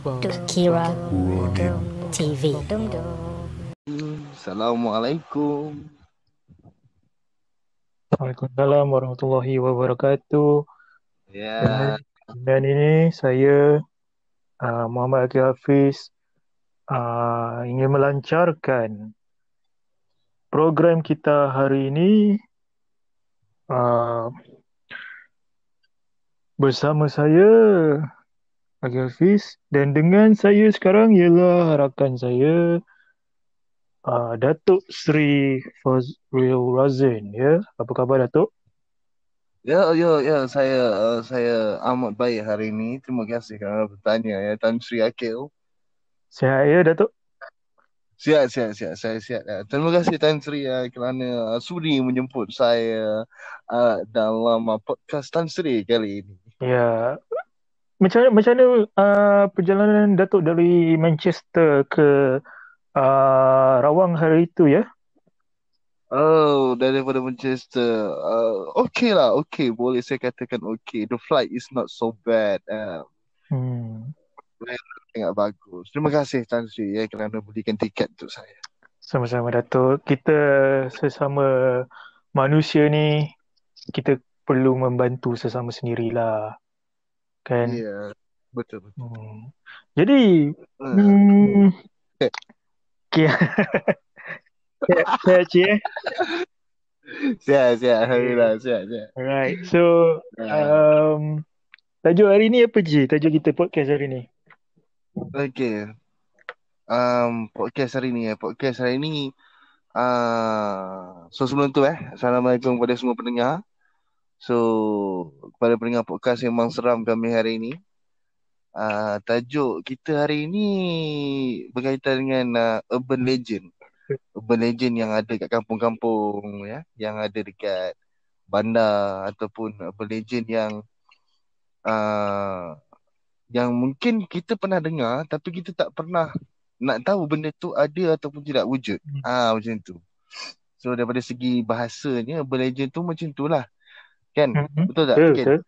Kira TV. Assalamualaikum. Waalaikumsalam warahmatullahi wabarakatuh. Ya, Dan ini saya Muhammad Akil Hafiz ingin melancarkan program kita hari ini uh, bersama saya Akil Hafiz, dan dengan saya sekarang ialah rakan saya Datuk Sri Fazril Razin. Ya, apa khabar Datuk? saya amat baik hari ini. Terima kasih kerana bertanya ya, Tan Sri Akil. Sihat ya Datuk? Siap, saya siap. Ya. Terima kasih Tan Sri kerana sudi menjemput saya dalam podcast Tan Sri kali ini. Ya, macam mana perjalanan Datuk dari Manchester ke Rawang hari itu ya? Oh, daripada Manchester. Okay lah, okay. Boleh saya katakan okay. The flight is not so bad. Hmm. Sangat bagus. Terima kasih Tan Sri ya kerana belikan tiket untuk saya. Sama-sama Datuk. Kita sesama manusia ni, kita perlu membantu sesama sendirilah, kan? Ya, betul. Jadi, Uh, okay. Sihat Cik. siap. Alhamdulillah, siap. Alright. So, Uh, tajuk hari ni apa je? Tajuk kita podcast hari ni. okay. Podcast hari ni so sebelum tu Assalamualaikum kepada semua pendengar. So kepada pendengar podcast Sembang Seram kami hari ini, tajuk kita hari ini berkaitan dengan urban legend yang ada kat kampung-kampung ya, yang ada dekat bandar, ataupun urban legend yang mungkin kita pernah dengar tapi kita tak pernah nak tahu benda tu ada ataupun tidak wujud. Macam tu. So daripada segi bahasanya, urban legend tu macam tu lah. Kan? Betul tak? Betul.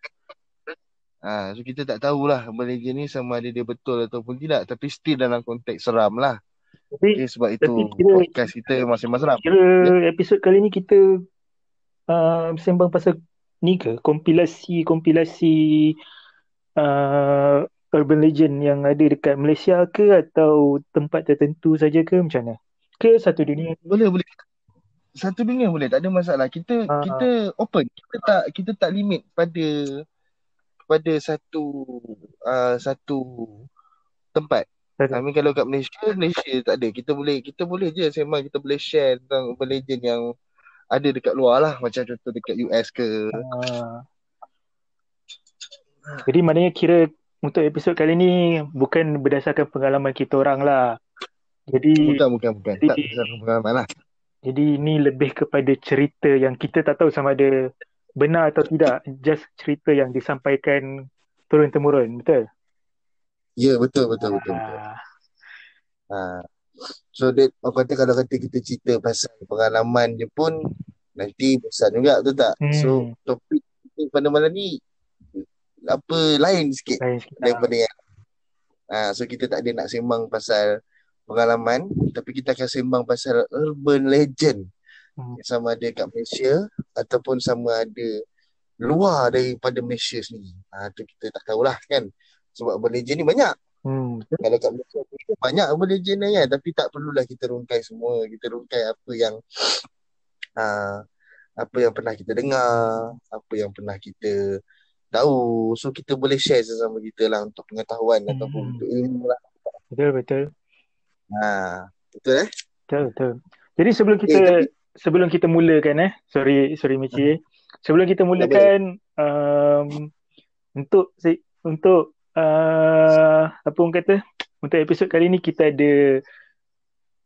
So kita tak tahulah urban legend ni sama ada dia betul ataupun tidak, tapi still dalam konteks seram lah. Okay, sebab itu podcast kita masing-masing seram. Kira episod kali ni kita sembang pasal ni ke? Kompilasi urban legend yang ada dekat Malaysia ke, atau tempat tertentu saja ke, macam mana? Ke satu dunia? Boleh. Satu dunia boleh, tak ada masalah. Kita open. Kita tak limit pada satu tempat. Kami kalau kat Malaysia tak ada. Kita boleh je sembang, kita boleh share tentang urban legend yang ada dekat luar lah, macam contoh dekat US ke. Jadi maknanya kira untuk episod kali ni bukan berdasarkan pengalaman kita orang lah. Jadi bukan. Tak berdasarkan pengalaman lah. Jadi ini lebih kepada cerita yang kita tak tahu sama ada benar atau tidak. Just cerita yang disampaikan turun-temurun, betul? Ya, betul. So aku kata kalau kita cerita pasal pengalaman je pun nanti bosan juga, betul tak? So topik pada malam ni lain sikit daripada yang so kita tak ada nak sembang pasal pengalaman, tapi kita akan sembang pasal urban legend, sama ada kat Malaysia ataupun sama ada luar daripada Malaysia sendiri. Tu kita tak tahulah kan, sebab urban legend ni banyak. Kalau kat Malaysia banyak urban legend ni kan, tapi tak perlulah kita rungkai semua. Kita rungkai apa yang pernah kita dengar, apa yang pernah kita tahu. So kita boleh share sesama kita lah, untuk pengetahuan ataupun untuk ilmu lah. Betul. Betul Betul. Jadi sebelum kita mulakan sorry Michi, sebelum kita mulakan untuk apa orang kata, untuk episod kali ni kita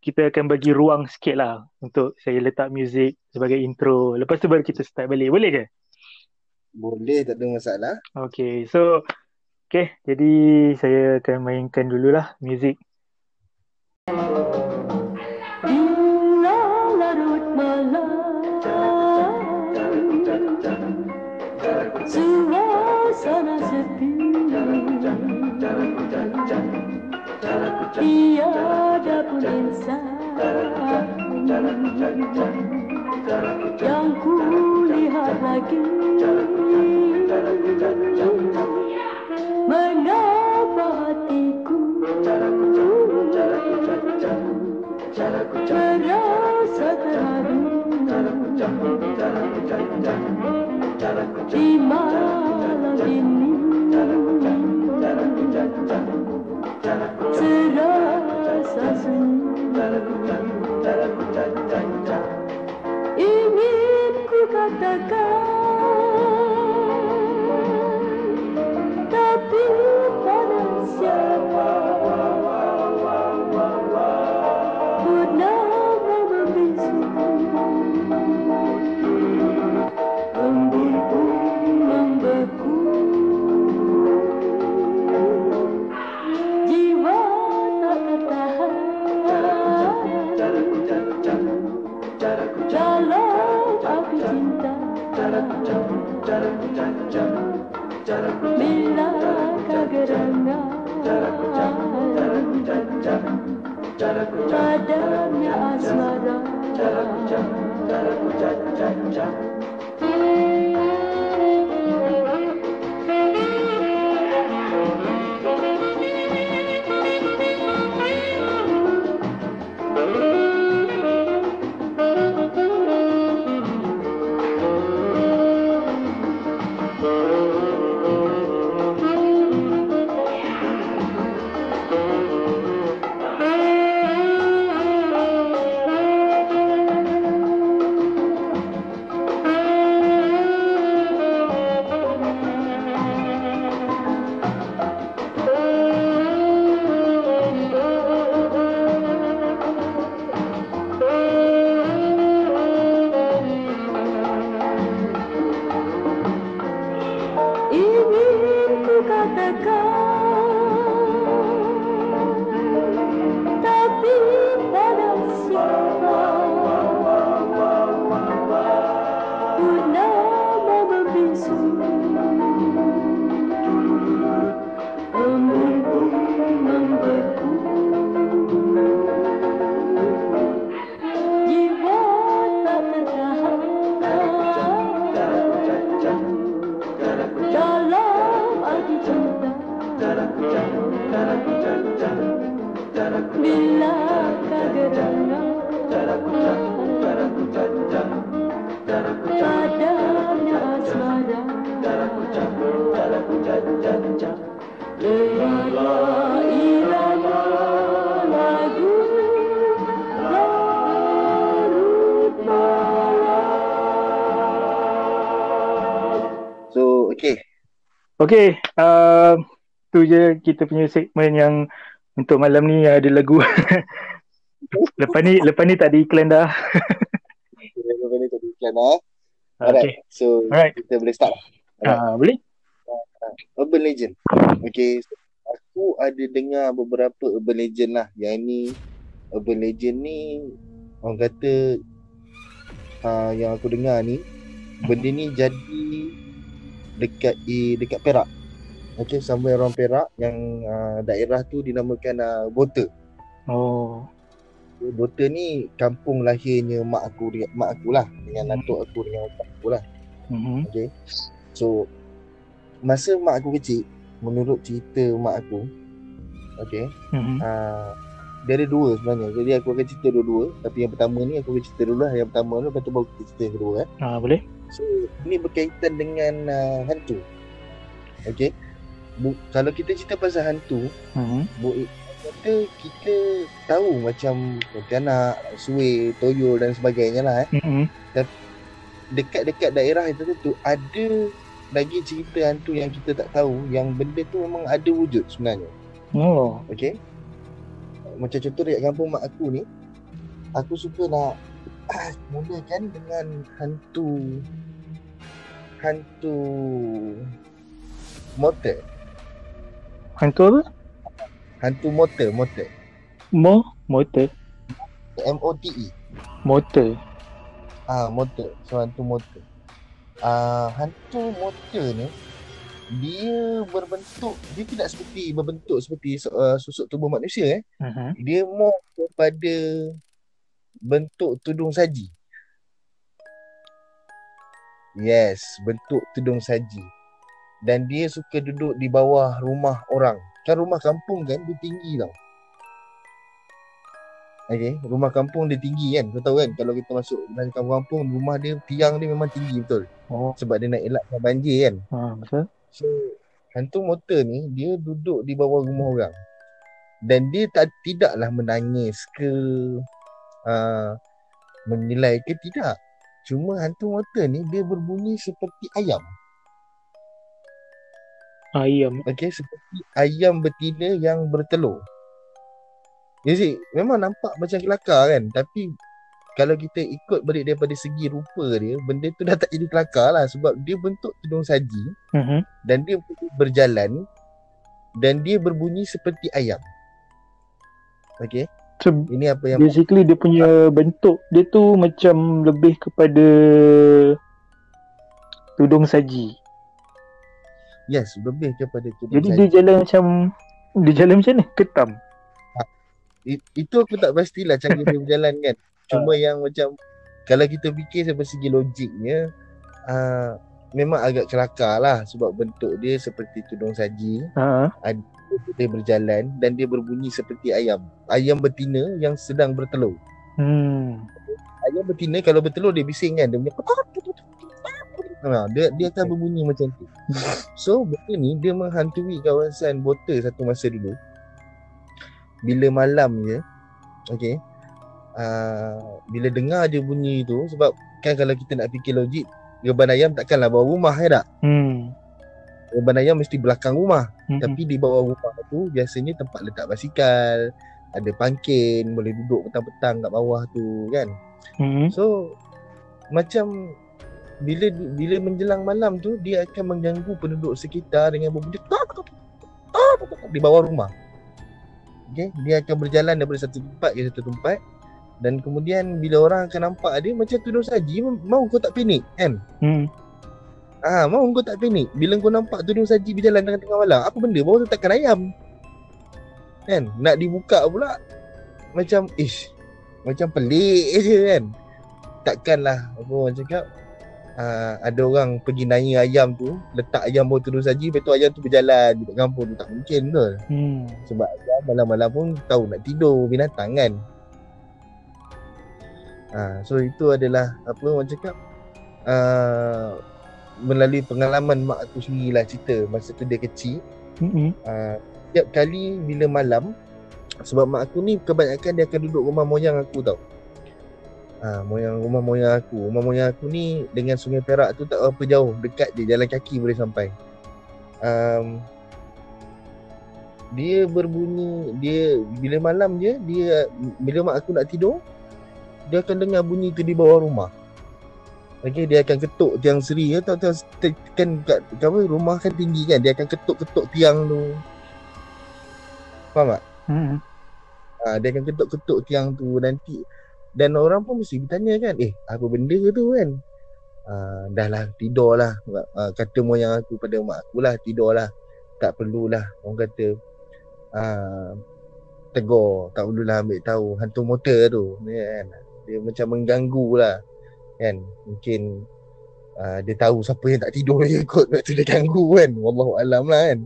akan bagi ruang sikit lah untuk saya letak muzik sebagai intro. Lepas tu baru kita start balik. Boleh ke? Boleh, tak ada masalah. Okay, so jadi saya akan mainkan dululah muzik. Suasana sepi, tiada pun insan yang kulihat lagi. Mengapa hatiku terasa terharu di malam ini, terasa sunyi. Ingin ku katakan, tapi pada siapa bernama membisu. Embun pun membeku, jiwa tak tertahan dalam api cinta. Bila kegerangan padamnya asmara. Ingin ku katakan, tapi pada siapa purnama membisu. Embun pun membeku, jiwa tak tertahan dalam arti cinta. Bila kegerangan padamnya asmara. Lewatlah irama lagu larut malam. So, okay. Okay, tu je kita punya segmen yang untuk malam ni ada lagu. Lepas ni tak ada iklan dah. Lepas ni tadi iklan lah. Okay. Alright, so kita boleh start. Boleh? Urban Legend. Okay, so aku ada dengar beberapa Urban Legend lah. Yang ni Urban Legend ni orang kata yang aku dengar ni, benda ni jadi dekat Perak. Okay, somewhere around Perak yang daerah tu dinamakan Bota. Oh. Bota ni kampung lahirnya mak aku lah, dengan atuk aku, dengan otak aku lah. Okay. So masa mak aku kecil, menurut cerita mak aku, okay, dia ada dua sebenarnya. Jadi aku akan cerita dua-dua, tapi yang pertama ni aku akan cerita dulu lah. Yang pertama tu, lepas tu baru kita cerita yang kedua. Boleh. So ini berkaitan dengan hantu. Okay. Kalau kita cerita pasal hantu, kita tahu macam Pontianak, Suai, Toyol dan sebagainya lah. Tapi dekat-dekat daerah itu tu ada lagi cerita hantu yang kita tak tahu, yang benda tu memang ada wujud sebenarnya. Okay. Macam contoh dekat kampung mak aku ni, aku suka nak mulakan dengan hantu motor. Hantu apa? Hantu motor. Motor? M-O-T-E. Motor. Motor. So hantu motor. Hantu motor ni dia tidak seperti berbentuk seperti susuk tubuh manusia. Mhm. Dia more kepada bentuk tudung saji. Yes, bentuk tudung saji. Dan dia suka duduk di bawah rumah orang. Kan rumah kampung kan dia tinggi tau. Okay, rumah kampung dia tinggi kan. Kau tahu kan kalau kita masuk dalam kampung-kampung, rumah dia, tiang dia memang tinggi betul. Oh, Sebab dia nak elakkan banjir kan. betul. So hantu motor ni dia duduk di bawah rumah orang. Dan dia tidaklah menangis ke menilai ke, tidak. Cuma hantu motor ni dia berbunyi seperti ayam. Ayam. Okay, seperti ayam betina yang bertelur. You see, memang nampak macam kelakar kan. Tapi kalau kita ikut balik daripada segi rupa dia, benda tu dah tak jadi kelakar lah. Sebab dia bentuk tudung saji, dan dia berjalan, dan dia berbunyi seperti ayam. Okay, So, ini apa yang basically dia punya bentuk dia tu macam lebih kepada tudung saji. yes, lebih kepada tudung Jadi saji. dia jalan macam ni? Ketam. Itu aku tak pastilah cara dia berjalan kan. Cuma yang macam kalau kita fikir dari segi logiknya, memang agak kelakar lah. Sebab bentuk dia seperti tudung saji, dia berjalan dan dia berbunyi seperti ayam. Ayam betina yang sedang bertelur. Ayam betina kalau bertelur dia bising kan. Dia punya dia akan berbunyi macam tu. So benda ni dia menghantui kawasan Bota satu masa dulu. Bila malam je, okay, bila dengar je bunyi tu, sebab kan kalau kita nak fikir logik, reban ayam takkanlah bawah rumah tak? Reban ayam mesti belakang rumah. Tapi di bawah rumah tu biasanya tempat letak basikal, ada pangkin, boleh duduk petang-petang kat bawah tu kan. So macam bila menjelang malam tu, dia akan mengganggu penduduk sekitar dengan berbunyi di bawah rumah. Okay, dia akan berjalan daripada satu tempat ke satu tempat. Dan kemudian bila orang akan nampak dia macam tudung saji, mau kau tak panik kan? Mau kau tak panik bila kau nampak tudung saji berjalan tengah-tengah malam. Apa benda? Baru tu takkan ayam kan? Nak dibuka pula macam macam pelik je kan. Takkanlah apa orang cakap, ada orang pergi nanya ayam tu, letak ayam bawah tudung saji, lepas tu ayam tu berjalan di kampung tu. Tak mungkin betul. Sebab ayam malam-malam pun tahu nak tidur, binatang kan. So itu adalah apa orang cakap, melalui pengalaman mak aku sendirilah cerita masa tu dia kecil. Setiap kali bila malam, sebab mak aku ni kebanyakan dia akan duduk rumah moyang aku tau. Rumah moyang aku ni dengan Sungai Perak tu tak berapa jauh, dekat je, jalan kaki boleh sampai. Dia berbunyi, dia bila malam je, dia bila mak aku nak tidur, dia akan dengar bunyi tu di bawah rumah. Okay, dia akan ketuk tiang seri kan kat apa, rumah kan tinggi kan, dia akan ketuk-ketuk tiang tu. Faham tak? Dia akan ketuk-ketuk tiang tu nanti. Dan orang pun mesti bertanya kan, apa benda tu kan? Dah lah, tidur lah. Kata moyang aku pada mak aku lah, tidur lah. Tak perlulah, orang kata tegur, tak perlulah ambil tahu hantu motor tu kan. Dia macam mengganggu lah kan. Mungkin dia tahu siapa yang tak tidur je kot, lepas tu dia ganggu kan. Wallahualam lah kan.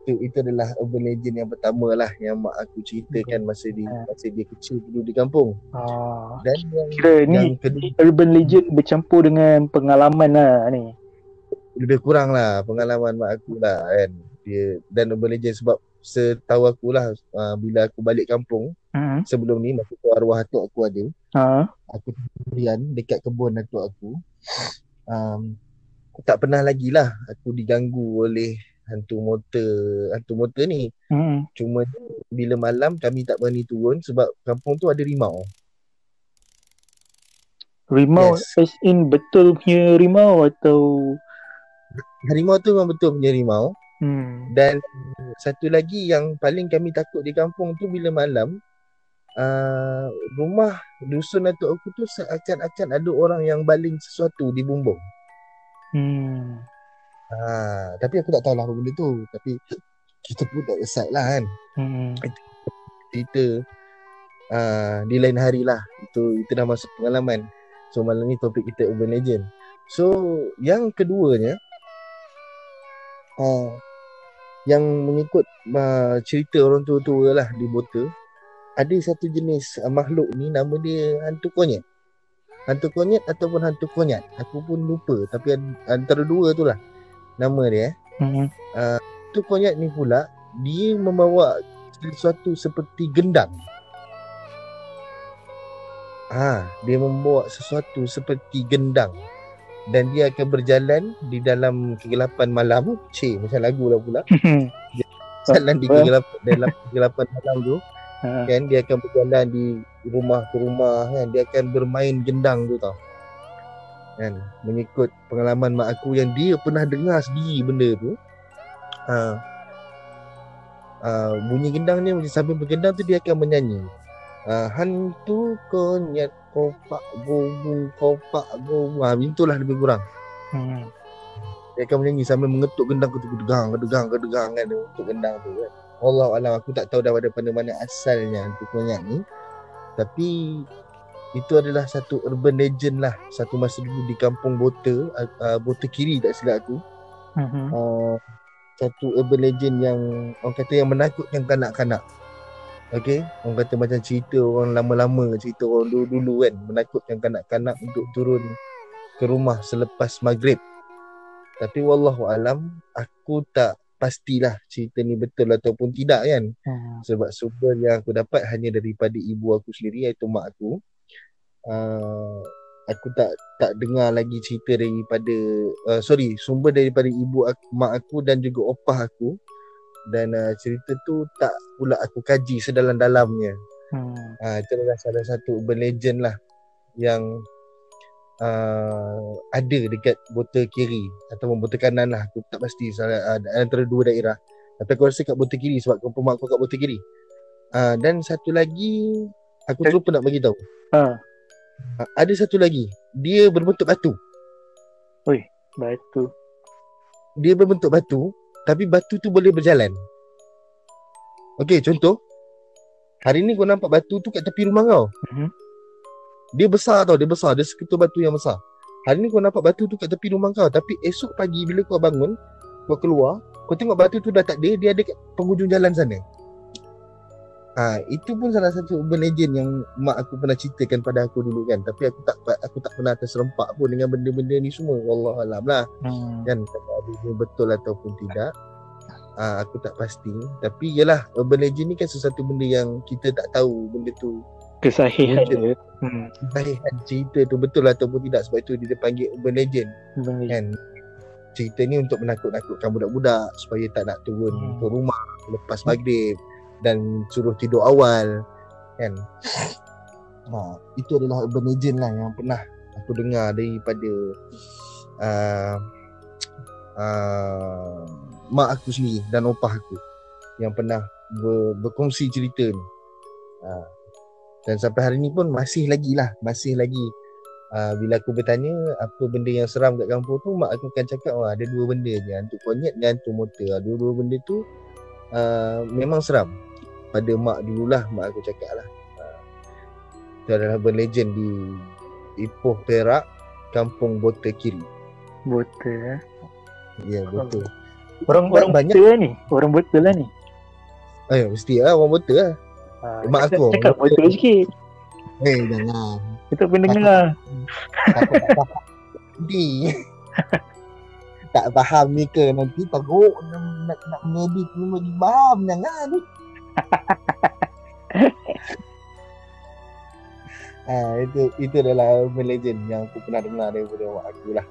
Itu adalah urban legend yang pertama lah yang mak aku ceritakan masa dia kecil dulu di kampung. Dan yang kedua, urban legend bercampur dengan pengalaman lah ni. Lebih kurang lah pengalaman mak aku lah kan. Dia dan urban legend sebab setahu aku lah, bila aku balik kampung sebelum ni, masa tu arwah atuk aku ada, aku sendirian dekat kebun atuk aku, tak pernah lagi lah aku diganggu oleh hantu motor ni. Cuma bila malam kami tak berani turun sebab kampung tu ada rimau. Rimau, yes. As in betul punya rimau atau harimau tu memang betul punya rimau. Dan satu lagi yang paling kami takut di kampung tu, bila malam rumah dusun atuk aku tu seakan-akan ada orang yang baling sesuatu di bumbung. Tapi aku tak tahu lah apa benda tu. Tapi kita pun tak decide lah kan. Cerita di lain hari lah. Itu dah masuk pengalaman. So malam ni topik kita urban legend. So yang keduanya, yang mengikut cerita orang tua-tua lah di Bota, ada satu jenis makhluk ni, nama dia hantu konyet. Hantu konyet ataupun hantu konyat, aku pun lupa. Tapi antara dua tu lah nama dia. Hantu konyat ni pula, dia membawa sesuatu seperti gendang. Dia membawa sesuatu seperti gendang. Dan dia akan berjalan di dalam kegelapan malam. Macam lagu lah pula. Dia jalan di dalam kegelapan malam tu. Kan, dia akan berjalan di rumah ke rumah kan. Dia akan bermain gendang tu tau kan. Mengikut pengalaman mak aku yang dia pernah dengar sendiri benda tu. Bunyi gendang ni sambil bergendang tu dia akan menyanyi, hantu konyet kopak gobung. Itulah lebih kurang. Dia akan menyanyi sambil mengetuk gendang tu, kedegang kan, untuk gendang tu kan. Wallahualam, aku tak tahu daripada mana asalnya hantu konyat ni. Tapi itu adalah satu urban legend lah. Satu masa dulu di kampung Bota, Bota Kiri tak silap aku. Satu urban legend yang orang kata yang menakutkan kanak-kanak. Okay, orang kata macam cerita orang lama-lama, cerita orang dulu-dulu kan, menakutkan kanak-kanak untuk turun ke rumah selepas maghrib. Tapi wallahualam, aku tak pastilah cerita ni betul ataupun tidak kan. Sebab sumber yang aku dapat hanya daripada ibu aku sendiri, iaitu mak aku. Aku tak dengar lagi cerita daripada sumber daripada ibu aku, mak aku dan juga opah aku. Dan cerita tu tak pula aku kaji sedalam-dalamnya. Itu adalah salah satu urban legend lah yang ada dekat Bota Kiri ataupun Bota Kanan lah, aku tak pasti antara dua daerah. Tapi aku rasa kat Bota Kiri sebab kampung mak aku kat Bota Kiri. Dan satu lagi aku terlupa nak bagi tahu. Ada satu lagi, dia berbentuk batu. Batu. Dia berbentuk batu, tapi batu tu boleh berjalan. Okey, contoh, hari ni kau nampak batu tu kat tepi rumah kau. Dia besar tau, dia seketul batu yang besar. Hari ni kau nampak batu tu kat tepi rumah kau, tapi esok pagi bila kau bangun, kau keluar, kau tengok batu tu dah tak ada, dia ada kat penghujung jalan sana. Itu pun salah satu urban legend yang mak aku pernah ceritakan pada aku dulu kan. Tapi aku tak pernah terserempak pun dengan benda-benda ni semua. Wallahualam lah. Kan, ada betul ataupun tidak, aku tak pasti. Tapi yalah, urban legend ni kan sesuatu benda yang kita tak tahu benda tu kesahihan dia. Kesahihan cerita tu betul ataupun tidak. Sebab itu dia panggil urban legend kan. Cerita ni untuk menakut-nakutkan budak-budak supaya tak nak turun ke rumah lepas maghrib dan suruh tidur awal kan. Itu adalah urban legend lah yang pernah aku dengar daripada mak aku sendiri dan opah aku yang pernah berkongsi cerita ni. Dan sampai hari ni pun masih lagi bila aku bertanya apa benda yang seram kat kampung tu, mak aku akan cakap ada dua benda je, hantu konyet dan hantu motor. Dua-dua benda tu memang seram pada mak dululah, mak aku cakap lah. Itu adalah urban legend di Ipoh, Perak, kampung Bota Kiri. Bota Ya, betul. Orang banyak Bota ni. Orang Bota lah ni. Mesti lah orang Bota lah. Mak aku cakap Bota sikit. Jangan. Kita pendengar. Tak faham ni. Tak faham ni ke, nanti teruk nak mengedit ni bagi faham. Jangan. Itu adalah urban legend yang aku pernah dengar daripada mak aku lah.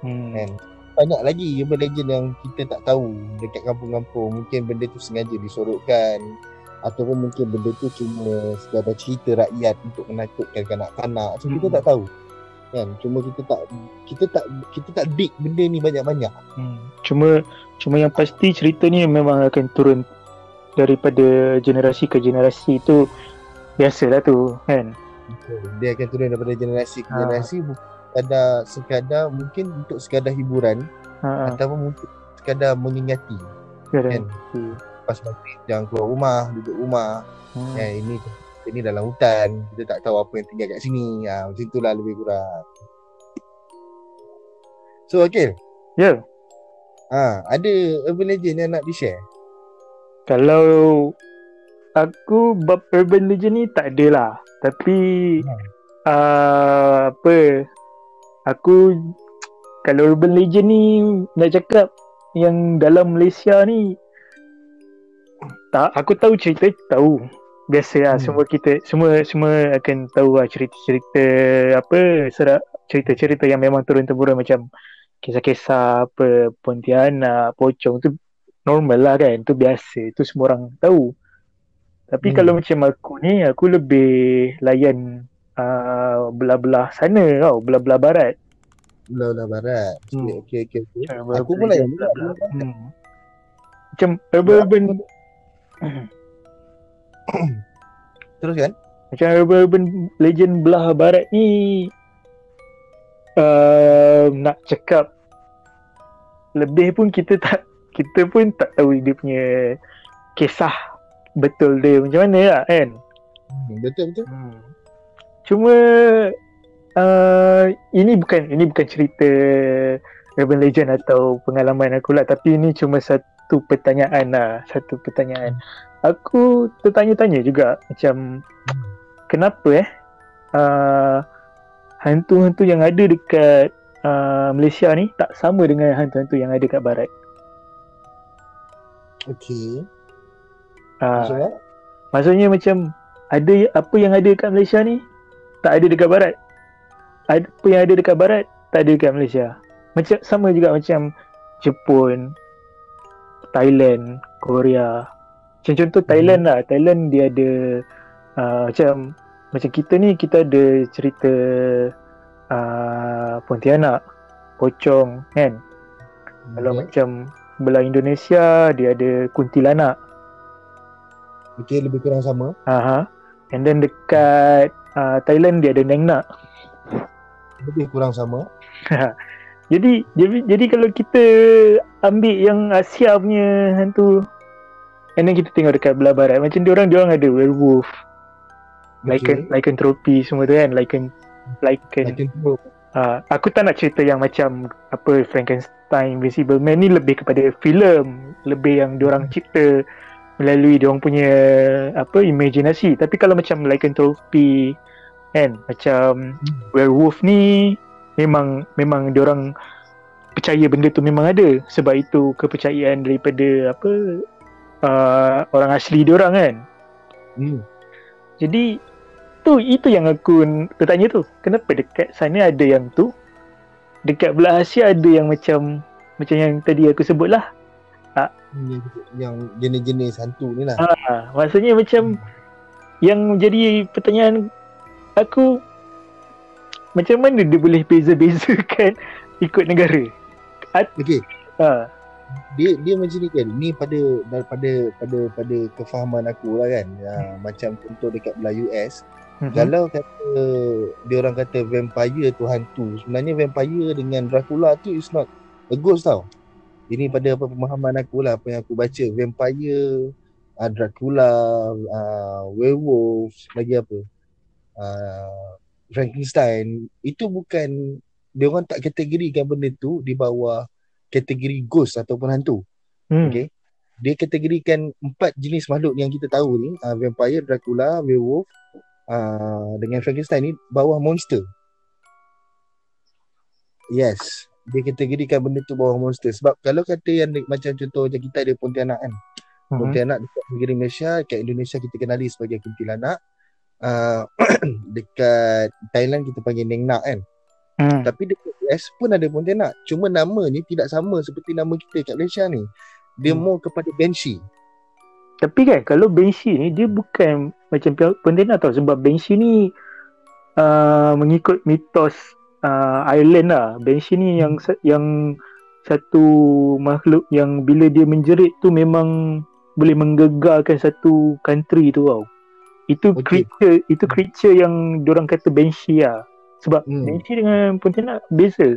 And banyak lagi urban legend yang kita tak tahu dekat kampung-kampung. Mungkin benda tu sengaja disorotkan, ataupun mungkin benda tu cuma sekadar cerita rakyat untuk menakutkan kanak-kanak. So kita tak tahu kan. Cuma kita tak dig benda ni banyak-banyak. Cuma yang pasti cerita ni memang akan turun daripada generasi ke generasi. Tu biasalah tu kan. Dia akan turun daripada generasi ke generasi, sekadar mungkin untuk sekadar hiburan. ataupun mungkin sekadar menyenyati kan. Pas maghrib jangan keluar rumah, duduk rumah. Ini dalam hutan, kita tak tahu apa yang tinggal kat sini. Macam itulah lebih kurang. So Akil, ada urban legend yang nak di-share? Kalau aku bab urban legend ni tak ada lah. Tapi aku kalau urban legend ni nak cakap yang dalam Malaysia ni, tak, aku tahu cerita, tahu. Biasa lah, semua akan tahu lah cerita-cerita cerita-cerita yang memang turun-temurun, macam kisah-kisah Pontianak, pocong tu normal lah kan, tu biasa, tu semua orang tahu. Tapi kalau macam aku ni, aku lebih layan belah-belah sana tau, belah-belah barat. Belah-belah barat. Okay. Aku pun layan juga. Macam urban terus kan? Macam urban legend belah barat ni, nak cakap lebih pun kita pun tak tahu dia punya kisah betul dia macam mana lah kan. Betul. Cuma ini bukan cerita urban legend atau pengalaman aku lah, tapi ini cuma satu pertanyaan. Aku tertanya-tanya juga, macam kenapa hantu-hantu yang ada dekat Malaysia ni tak sama dengan hantu-hantu yang ada kat barat. Okey. Maksudnya macam ada apa yang ada dekat Malaysia ni tak ada dekat barat. Apa yang ada dekat barat tak ada dekat Malaysia. Macam sama juga macam Jepun, Thailand, Korea. Macam contoh Thailand lah. Thailand dia ada macam kita ni, kita ada cerita Pontianak, pocong kan. Kalau macam belah Indonesia dia ada kuntilanak. Okay, lebih kurang sama. And then dekat Thailand dia ada nengnak. Lebih kurang sama. Jadi kalau kita ambil yang Asia punya hantu, and then kita tengok dekat belah barat, macam diorang ada werewolf, lycanthropy semua tu kan, aku tak nak cerita yang macam apa Frankenstein, Invisible Man ni, lebih kepada filem, lebih yang diorang cipta melalui diorang punya imaginasi. Tapi kalau macam lycanthropy kan, macam werewolf ni memang diorang percaya benda tu memang ada, sebab itu kepercayaan daripada orang asli diorang kan. Jadi itu yang aku bertanya tu, kenapa dekat sana ada yang tu, dekat belah Asia ada yang macam yang tadi aku sebut lah. Yang jenis-jenis hantu ni lah. Maksudnya macam yang jadi pertanyaan aku, macam mana dia boleh beza-bezakan ikut negara? Okey. Dia macam ni kan. Ni pada kefahaman aku lah kan. Macam contoh dekat belah US, kalau kata dia orang kata vampire tu hantu, sebenarnya vampire dengan Dracula tu is not a ghost tau. Ini pada pemahaman aku lah, apa yang aku baca. Vampire, Dracula, werewolf, lagi apa, Frankenstein, itu bukan, dia orang tak kategorikan benda tu di bawah kategori ghost ataupun hantu. Okay. Dia kategorikan 4 jenis makhluk yang kita tahu ni, vampire, Dracula, werewolf, dengan Frankenstein ni bawah monster. Yes, dia kategorikan benda tu bawah monster. Sebab kalau kata yang macam contoh macam kita ada Pontianak kan, Pontianak dekat negeri Malaysia, kat Indonesia kita kenali sebagai kuntilanak, dekat Thailand kita panggil nengnak kan. Tapi dekat US pun ada Pontianak, cuma namanya tidak sama seperti nama kita kat Malaysia ni. Dia more kepada Banshee. Tapi kan kalau Banshee ni dia bukan macam Pontianak tau, sebab Banshee ni mengikut mitos Ireland lah. Banshee ni yang satu makhluk yang bila dia menjerit tu memang boleh menggegarkan satu country tu tau. Itu creature yang diorang kata Banshee lah. Sebab Banshee dengan Pontianak beza.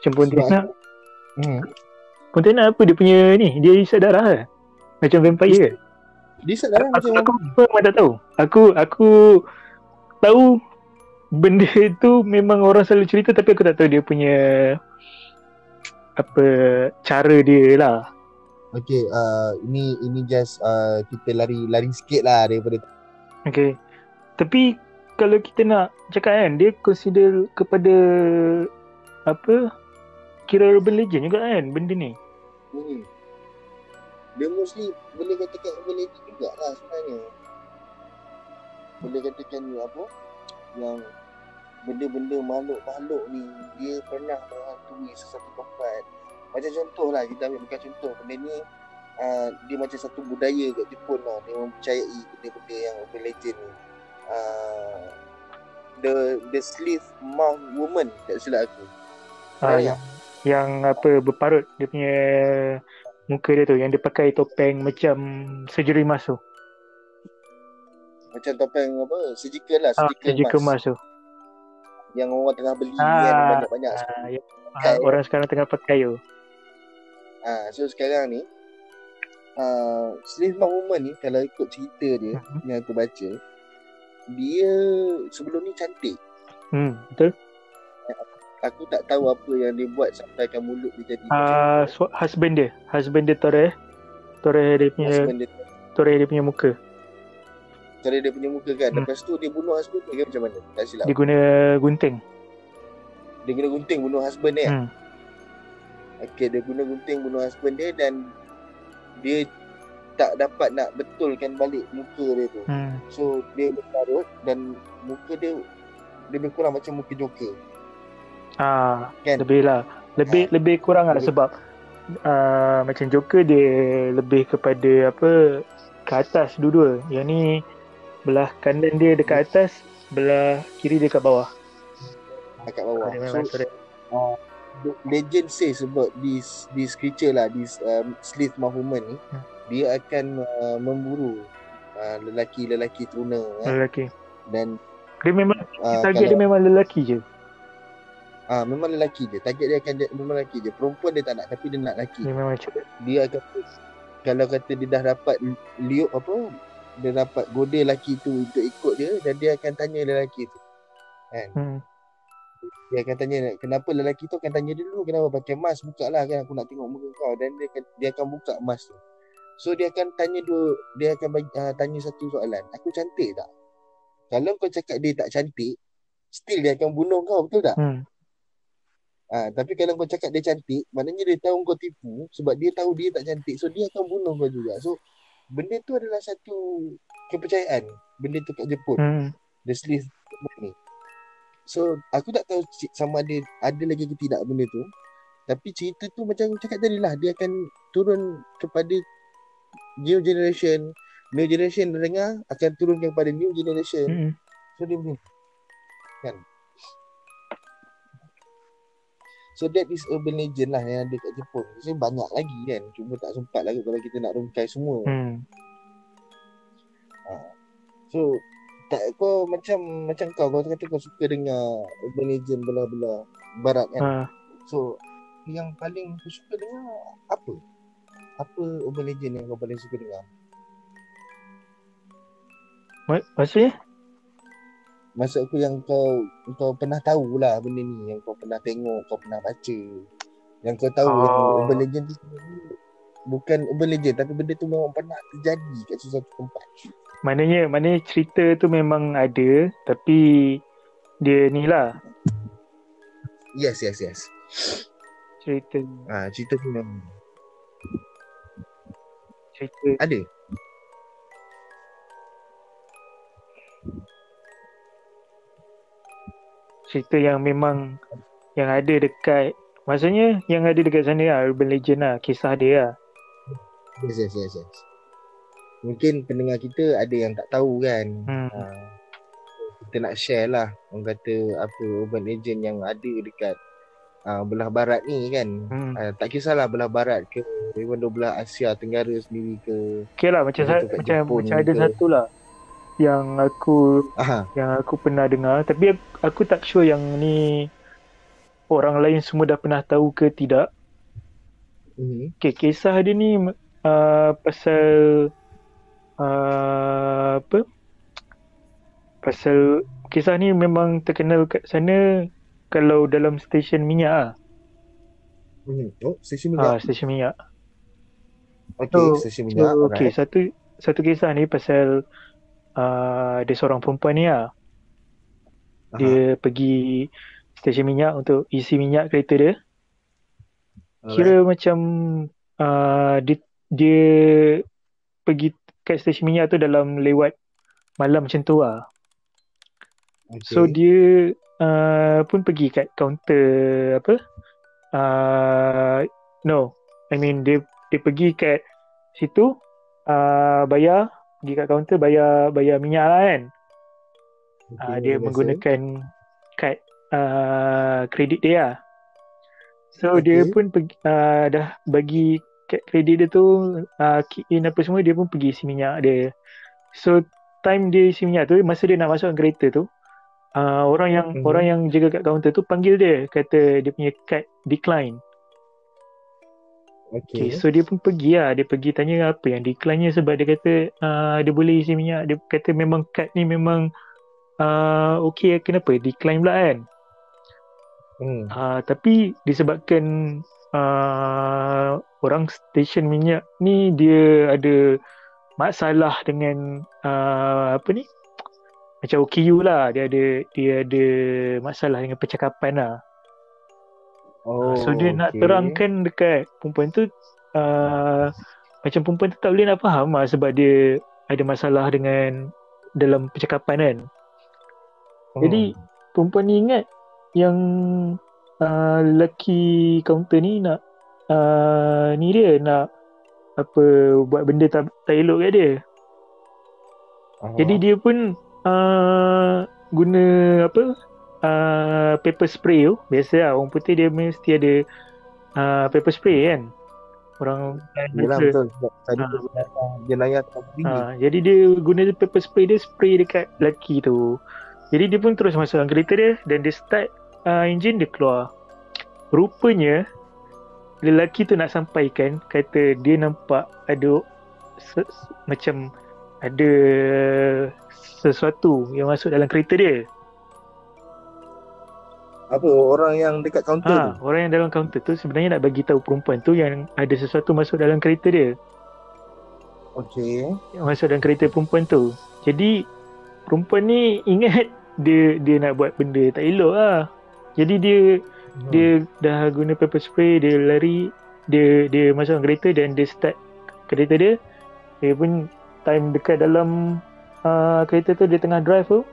Macam Pontianak Pontianak apa dia punya ni? Dia isap darah ke? Macam vampire ke? Dia isap darah macam Aku memang tak tahu. Aku tahu benda tu memang orang selalu cerita, tapi aku tak tahu dia punya apa cara dia lah. Okay, ini just kita lari sikit lah daripada. Okay. Tapi kalau kita nak cakap kan, dia consider kepada apa, kira urban legend juga kan benda ni. Dia mostly boleh katakan urban legend juga lah sebenarnya. Boleh katakan ni apa, yang benda-benda makhluk-makhluk ni dia pernah menghantui sesuatu tempat. Macam contoh lah, kita ambil bukan contoh, benda ni dia macam satu budaya kat Jepun lah. Dia mempercayai benda-benda yang urban legend ni. The Slave Mouth Woman, tak silap aku. Yang apa, berparut dia punya muka dia tu, yang dia pakai topeng macam surgery mask tu. Macam topeng apa, surgical lah, surgical mask tu. Yang orang tengah beli kan, banyak-banyak. Orang sekarang tengah pakai tu. So sekarang ni Slave Mouth Woman ni, kalau ikut cerita dia yang aku baca, dia sebelum ni cantik. Betul. Aku tak tahu apa yang dia buat sampai kan mulut dia jadi husband dia Torre dia punya muka. Torre dia punya muka kan. Lepas tu dia bunuh husband dia macam mana? Tak silap. Dia guna gunting. Dia guna gunting bunuh husband dia. Okay, dia guna gunting bunuh husband dia, dan dia tak dapat nak betulkan balik muka dia tu. So dia berparut dan muka dia lebih kurang macam muka Joker. Kan? Lebih kurang lah, sebab macam Joker dia lebih kepada apa, ke atas dua-dua. Yang ni belah kanan dia dekat atas, belah kiri dia kat bawah. Dekat bawah. So legend says about this creature lah, this Slave Mouth Woman ni, dia akan memburu lelaki-lelaki tuna. Lelaki. Dan dia memang target dia memang lelaki je. Memang lelaki je. Target dia akan memang lelaki je. Perempuan dia tak nak, tapi dia nak lelaki. Dia memang macam dia akan, kalau kata dia dah dapat dia dapat goda lelaki tu untuk ikut dia, dan dia akan tanya lelaki tu kan. Dia akan tanya, kenapa lelaki tu akan tanya dia dulu, kenapa pakai mask, buka lah kan, aku nak tengok muka kau. Dan dia akan buka mask tu. So dia akan tanya tanya satu soalan, aku cantik tak? Kalau kau cakap dia tak cantik, still dia akan bunuh kau, betul tak? Tapi kalau kau cakap dia cantik, maknanya dia tahu kau tipu, sebab dia tahu dia tak cantik, so dia akan bunuh kau juga. So benda tu adalah satu kepercayaan, benda tu kat Jepun, the slave ni. So aku tak tahu sama ada lagi ke tidak benda tu, tapi cerita tu macam cakap tadi lah, dia akan turun kepada new generation dengar, akan turun kepada new generation. So dia boleh kan. So that is urban legend lah yang ada kat Jepun. So banyak lagi kan, cuma tak sempat lagi kalau kita nak rungkai semua. So tak, kau macam kau kata kau suka dengar urban legend bela-bela barat kan. So yang paling kau suka dengar apa? Apa urban legend yang kau paling suka dengar? Maksudnya? Maksud aku yang kau pernah tahulah benda ni, yang kau pernah tengok, kau pernah baca, yang kau tahu yang urban legend tu bukan urban legend, tapi benda tu memang pernah terjadi kat sesuatu tempat. Maknanya cerita tu memang ada, tapi dia ni lah. Yes. Cerita tu memang cerita ada. Cerita yang memang yang ada dekat, maksudnya yang ada dekat sana lah, urban legend lah, kisah dia lah. Yes. Mungkin pendengar kita ada yang tak tahu kan. Kita nak share lah, orang kata apa urban legend yang ada dekat belah barat ni kan. Tak kisahlah belah barat ke, even belah Asia Tenggara sendiri ke. Okay lah, macam ada satu lah yang aku pernah dengar, tapi aku tak sure yang ni orang lain semua dah pernah tahu ke tidak. Okay, kisah dia ni pasal apa? Pasal kisah ni memang terkenal kat sana kalau dalam stesen minyak ah. Oh, stesen minyak. Stesen minyak. Okay, stesen minyak. Okay, Alright. satu kisah ni pasal ada seorang perempuan ni lah. Dia pergi stesen minyak untuk isi minyak kereta dia. Kira macam dia pergi kat stesen minyak tu dalam lewat malam macam tu lah. So dia pun pergi kat kaunter apa? No, I mean dia pergi kat situ bayar, pergi kat kaunter bayar minyak lah kan. Dia menggunakan kad kredit dia lah. So dia pun pergi, dah bagi kad kredit dia tu kick in apa semua, dia pun pergi isi minyak dia. So time dia isi minyak tu, masa dia nak masuk kereta tu, orang yang jaga kat kaunter tu panggil dia, kata dia punya kad decline. Okay, so dia pun pergi lah. Dia pergi tanya apa yang decline-nya, sebab dia kata dia boleh isi minyak. Dia kata memang kad ni memang okay, kenapa decline pula kan. Tapi disebabkan orang stesen minyak ni dia ada masalah dengan apa ni, macam OKU lah, dia ada masalah dengan percakapan lah. So dia nak terangkan dekat perempuan tu, macam perempuan tu tak boleh nak faham lah, sebab dia ada masalah dengan dalam percakapan kan. Jadi perempuan ni ingat yang lelaki kaunter ni nak ni dia nak apa, buat benda tak elok kat dia. Jadi dia pun guna apa, paper spray tu. Biasa lah orang putih dia mesti ada paper spray kan. Orang betul. Tadi jenayah jadi dia guna paper spray, dia spray dekat lelaki tu. Jadi dia pun terus masuk dalam kereta dia, dan dia start enjin, dia keluar. Rupanya lelaki tu nak sampaikan, kata dia nampak ada macam ada sesuatu yang masuk dalam kereta dia. Apa, orang yang dekat kaunter tu? Orang yang dalam kaunter tu sebenarnya nak bagi tahu perempuan tu yang ada sesuatu masuk dalam kereta dia. Okay. Yang masuk dalam kereta perempuan tu. Jadi perempuan ni ingat dia nak buat benda tak elok lah. Jadi dia dah guna paper spray, dia lari, dia masuk dalam kereta dan dia start kereta dia. Dia pun time dekat dalam kereta tu, dia tengah drive tu,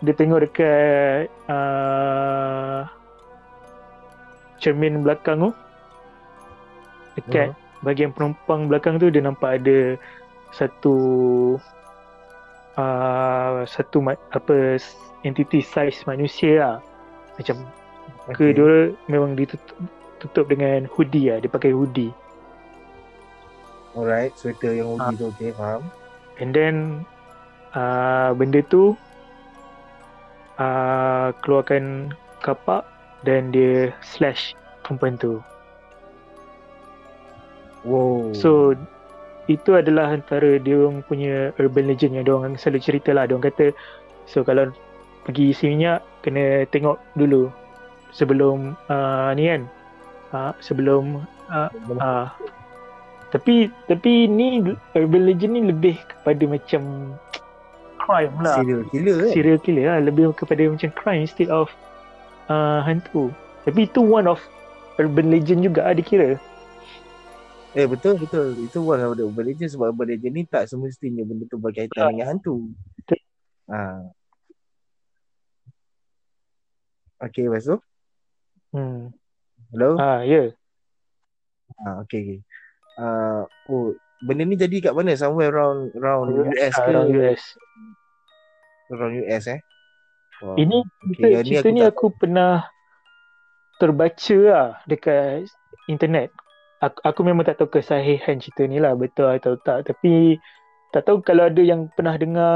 dia tengok dekat cermin belakang tu, dekat bahagian penumpang belakang tu, dia nampak ada satu entiti saiz manusia lah. Macam kedua memang ditutup dengan hoodie lah. Dia pakai hoodie. Alright, sweater yang hoodie tu, okay, faham. And then benda tu keluarkan kapak dan dia slash perempuan tu. Wow. So itu adalah antara dia orang punya urban legend yang dia orang selalu cerita lah. Dia orang kata, so kalau pergi isi minyak kena tengok dulu sebelum ni kan, sebelum tapi ni urban legend ni lebih kepada macam crime lah, serial killer lah, lebih kepada macam crime instead of hantu. Tapi itu one of urban legend juga dikira. Betul. Itu one of the urban legend, sebab urban legend ni tak semestinya benda tu berkaitan dengan hantu. Okay, lepas tu? Hello? Ya. Okay. Benda ni jadi kat mana? Somewhere around US ke? Around US Wow. Ini cerita ni aku pernah terbaca lah dekat internet. Aku memang tak tahu kesahihan cerita ni lah, betul atau tak. Tapi tak tahu, kalau ada yang pernah dengar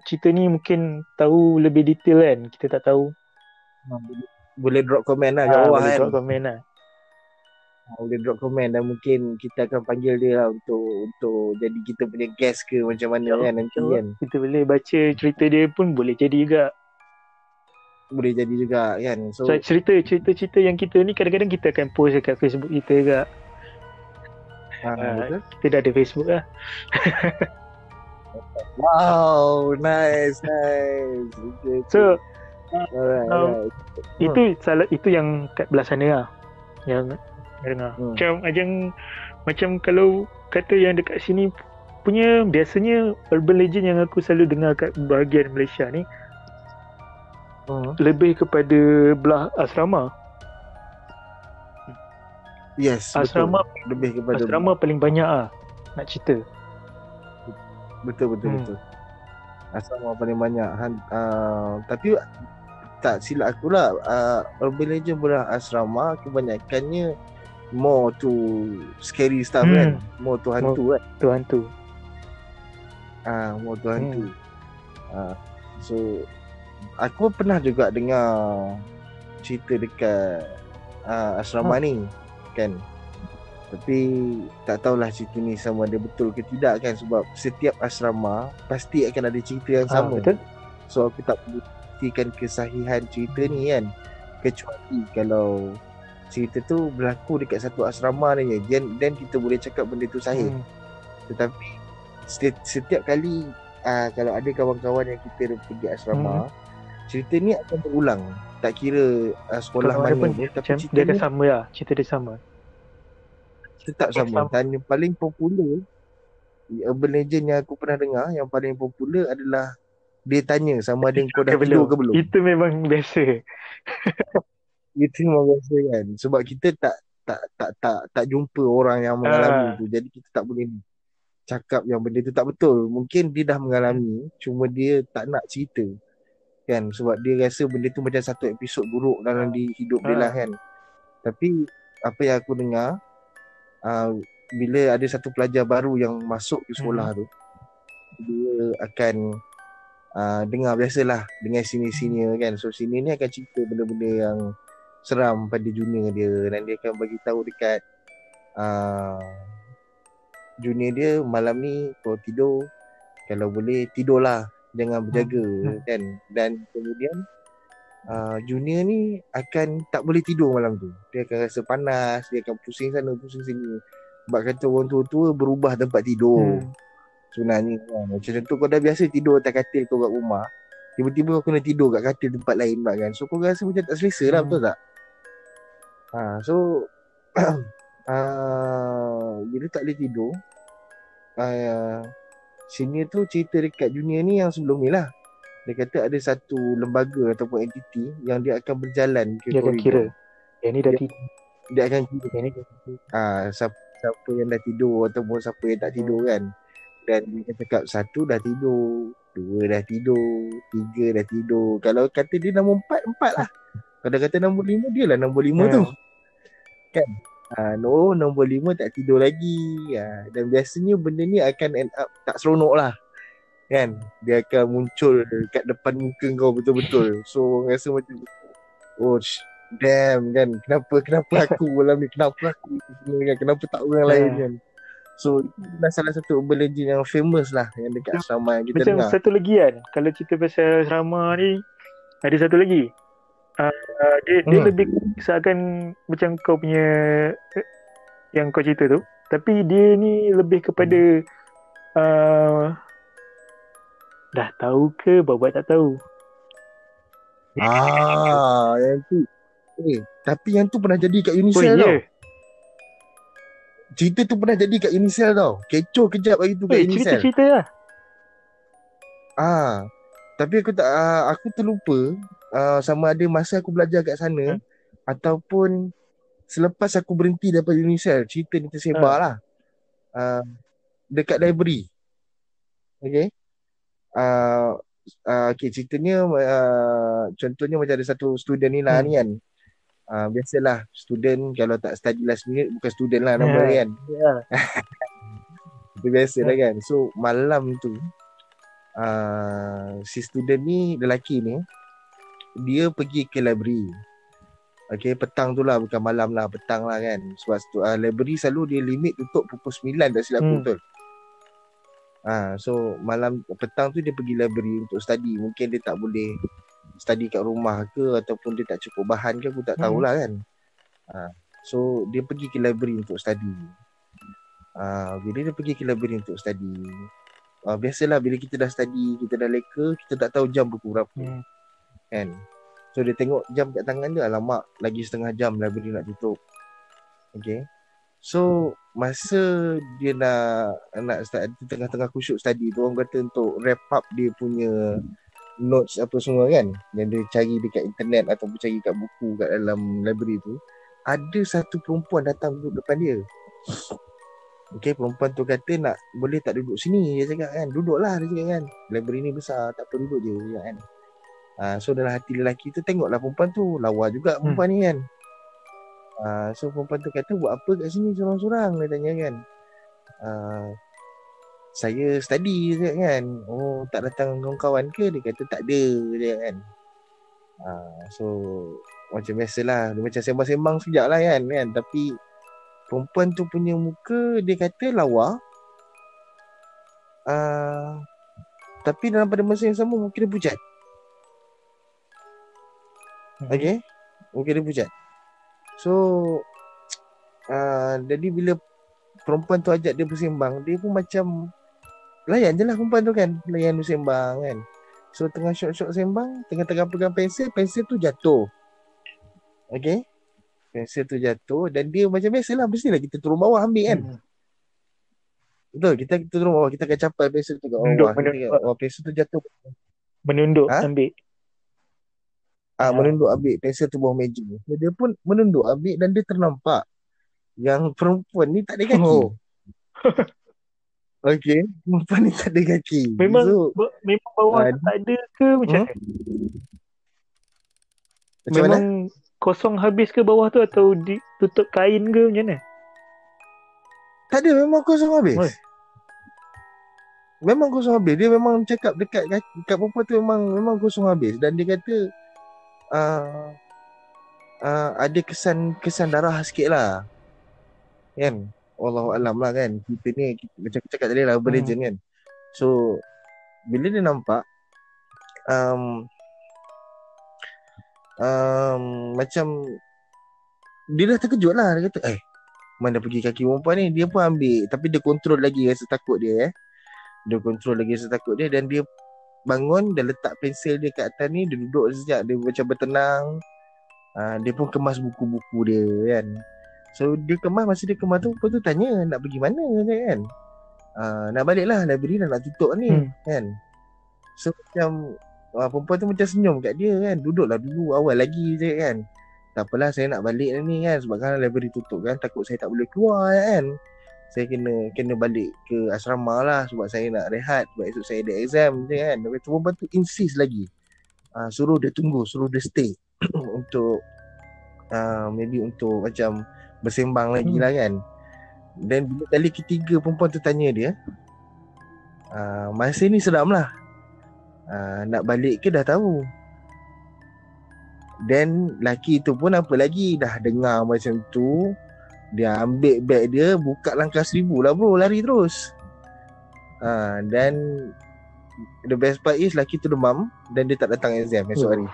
cerita ni mungkin tahu lebih detail kan. Kita tak tahu. Boleh drop komen lah kat bawah kan. Boleh drop komen lah. Boleh drop komen dan mungkin kita akan panggil dia lah untuk jadi kita punya guest ke macam mana kan nanti InsyaAllah. kan. Kita boleh baca cerita dia pun boleh jadi juga. Boleh jadi juga kan. So So cerita-cerita yang kita ni kadang-kadang kita akan post dekat Facebook kita juga. betul. Kita dah ada Facebook lah. Wow, nice. Okay. So Alright. itu yang kat belah sana lah. Yang dengar. Macam kalau kata yang dekat sini punya biasanya urban legend yang aku selalu dengar kat bahagian Malaysia ni lebih kepada belah asrama. Yes, Asrama betul. Lebih kepada asrama paling banyak lah nak cerita. betul. Asrama paling banyak. Tapi tak silap aku lah, urban legend belah asrama kebanyakannya more to scary stuff kan, more to hantu kan. Tu hantu. More to hantu. So aku pernah juga dengar cerita dekat asrama ni kan. Tapi tak tahulah cerita ni sama ada betul ke tidak kan, sebab setiap asrama pasti akan ada cerita yang sama. Betul. So aku tak boleh pastikan kesahihan cerita ni kan, kecuali kalau cerita tu berlaku dekat satu asrama ni je, dan kita boleh cakap benda tu sahih. Tetapi setiap kali kalau ada kawan-kawan yang kita pergi asrama, cerita ni akan berulang. Tak kira sekolah Kalau mana pun pun, tapi macam cerita dia akan ni sama lah. Cerita dia sama. tetap sama. Dan yang paling popular, urban legend yang aku pernah dengar, yang paling popular adalah dia tanya sama ada kau dah tidur ke belum. Itu memang biasa. Itu memang biasa kan. Sebab kita tak jumpa orang yang mengalami tu. Jadi kita tak boleh cakap yang benda tu tak betul. Mungkin dia dah mengalami, cuma dia tak nak cerita kan, sebab dia rasa benda tu macam satu episod buruk dalam hidup dia lah kan. Tapi apa yang aku dengar, bila ada satu pelajar baru yang masuk ke sekolah tu, dia akan dengar biasalah dengan senior-senior kan. So senior ni akan cerita benda-benda yang seram pada junior dia, dan dia akan bagi tahu dekat junior dia, malam ni kau tidur, kalau boleh tidurlah, jangan berjaga kan. Dan kemudian junior ni akan tak boleh tidur malam tu. Dia akan rasa panas, dia akan pusing sana pusing sini. Sebab kata orang tua-tua berubah tempat tidur sebenarnya kan. Macam tu kau dah biasa tidur atas katil kau kat rumah, tiba-tiba kau kena tidur kat katil tempat lain pula kan. So kau rasa macam tak selesa lah, betul tak? So bila tak boleh tidur, senior tu cerita dekat junior ni yang sebelum ni lah. Dia kata ada satu lembaga ataupun entiti yang dia akan berjalan ke Dia akan kira yang ni dah tidur. Dia akan kira siapa yang dah tidur ataupun siapa yang tak tidur kan. Dan dia akan cakap satu dah tidur, dua dah tidur, tiga dah tidur. Kalau kata dia nombor 4 lah. Kalau kata nombor 5, dia lah nombor 5 tu kan. Nombor 5 tak tidur lagi. Dan biasanya benda ni akan end up tak seronok lah kan. Dia akan muncul kat depan muka kau betul-betul. So rasa macam damn kan, kenapa aku malam ni, kenapa aku kan? Kenapa tak orang lain kan. So itu salah satu urban legend yang famous lah yang dekat asrama yang kita macam dengar. Satu lagi kan, kalau cerita pasal asrama ni, ada satu lagi. Dia lebih seakan macam kau punya yang kau cerita tu, tapi dia ni lebih kepada dah tahu ke buat tak tahu. Yang tu. Tapi yang tu pernah jadi kat Unicell tau. Cerita tu pernah jadi kat Unicell tau. Kecoh kejap hari tu kat Unicell. Cerita lah. Tapi aku terlupa sama ada masa aku belajar kat sana ataupun selepas aku berhenti daripada Unicell. Cerita ni tersebar lah dekat library. Okay. Ceritanya contohnya macam ada satu student ni lah ni kan. Biasalah student kalau tak study last minute bukan student lah nama dia kan. Itu biasa lah kan. So malam tu si student ni, lelaki ni, dia pergi ke library. Okay, petang tu lah, bukan malam lah, petang lah kan. Sebab library selalu dia limit tutup pukul 9 tak silap aku betul. So malam petang tu dia pergi library untuk study. Mungkin dia tak boleh study kat rumah ke, ataupun dia tak cukup bahan ke, aku tak tahulah kan. So dia pergi ke library untuk study. Bila dia pergi ke library untuk study, biasalah bila kita dah study, kita dah leka, kita tak tahu jam pukul berapa. Kan? So dia tengok jam kat tangan dia, alamak, lagi setengah jam library nak tutup. Okay. So masa dia nak start, tengah-tengah khusyuk study tu, orang kata untuk wrap up dia punya notes apa semua kan, yang dia cari dekat internet ataupun cari kat buku kat dalam library tu, ada satu perempuan datang duduk depan dia. Okay, perempuan tu kata boleh tak duduk sini, dia cakap kan. Duduklah, dia cakap kan, library ni besar, tak apa, duduk je kan. So dalam hati lelaki tu, tengoklah perempuan tu, lawa juga perempuan ni kan. So perempuan tu kata, buat apa kat sini sorang-sorang, dia tanya kan. Saya study, dia kan. Oh, tak datang kawan-kawan ke? Dia kata tak ada, dia kan. So macam biasalah, dia macam sembang-sembang sekejap lah kan. Tapi perempuan tu punya muka, dia kata lawa. Tapi dalam pada masa yang sama, muka dia pucat. Okay, muka dia pucat. So jadi bila perempuan tu ajak dia bersembang, dia pun macam layan je lah perempuan tu kan, layan bersembang kan. So tengah syok-syok sembang, tengah-tengah pegang pensel tu jatuh. Okay, pensel tu jatuh, dan dia macam biasalah, mestilah kita turun bawah ambil kan. Betul, kita turun bawah, kita akan capai pensel tu kat bawah. Pensel tu jatuh, menunduk ambil. Menunduk ambil pensel tu bawah meja. So, dia pun menunduk ambil, dan dia ternampak yang perempuan ni tak ada kaki. Okay, perempuan ni tak ada kaki. Memang bawah tak ada ke macam mana? Memang kosong habis ke bawah tu, atau ditutup kain ke macam mana? Tak ada, memang kosong habis. Memang kosong habis. Dia memang cakap dekat perempuan tu, memang kosong habis. Dan dia kata ada kesan darah sikit lah kan. Wallahualam lah kan. Kita ni macam aku cakap tadi lah, urban legend kan. So bila dia nampak macam dia dah terkejut lah. Dia kata mana pergi kaki perempuan ni. Dia pun ambil, tapi dia kontrol lagi rasa takut dia. Dia kontrol lagi rasa takut dia, dan dia bangun dan letak pensel dia kat atas ni. Dia duduk sekejap, dia macam bertenang. Dia pun kemas buku-buku dia kan. So dia kemas, masa dia kemas tu, lepas tu tanya nak pergi mana kan. Nak balik lah, library dah nak tutup ni kan. So macam perempuan tu macam senyum kat dia kan. Duduklah dulu, awal lagi je kan. Tak apalah, saya nak balik ni kan, sebab kan library tutup kan, takut saya tak boleh keluar kan. Saya kena balik ke asrama lah, sebab saya nak rehat, sebab esok saya ada exam je kan. Lepas tu perempuan tu insist lagi, suruh dia tunggu, suruh dia stay untuk maybe untuk macam bersembang lagi lah kan. Dan bila kali ketiga perempuan tu tanya dia, masa ni seram lah, nak balik ke dah tahu. Dan laki tu pun apa lagi, dah dengar macam tu, dia ambil beg dia, buka langkah 1000 lah bro, lari terus. Dan the best part is laki tu demam, dan dia tak datang exam esok hari.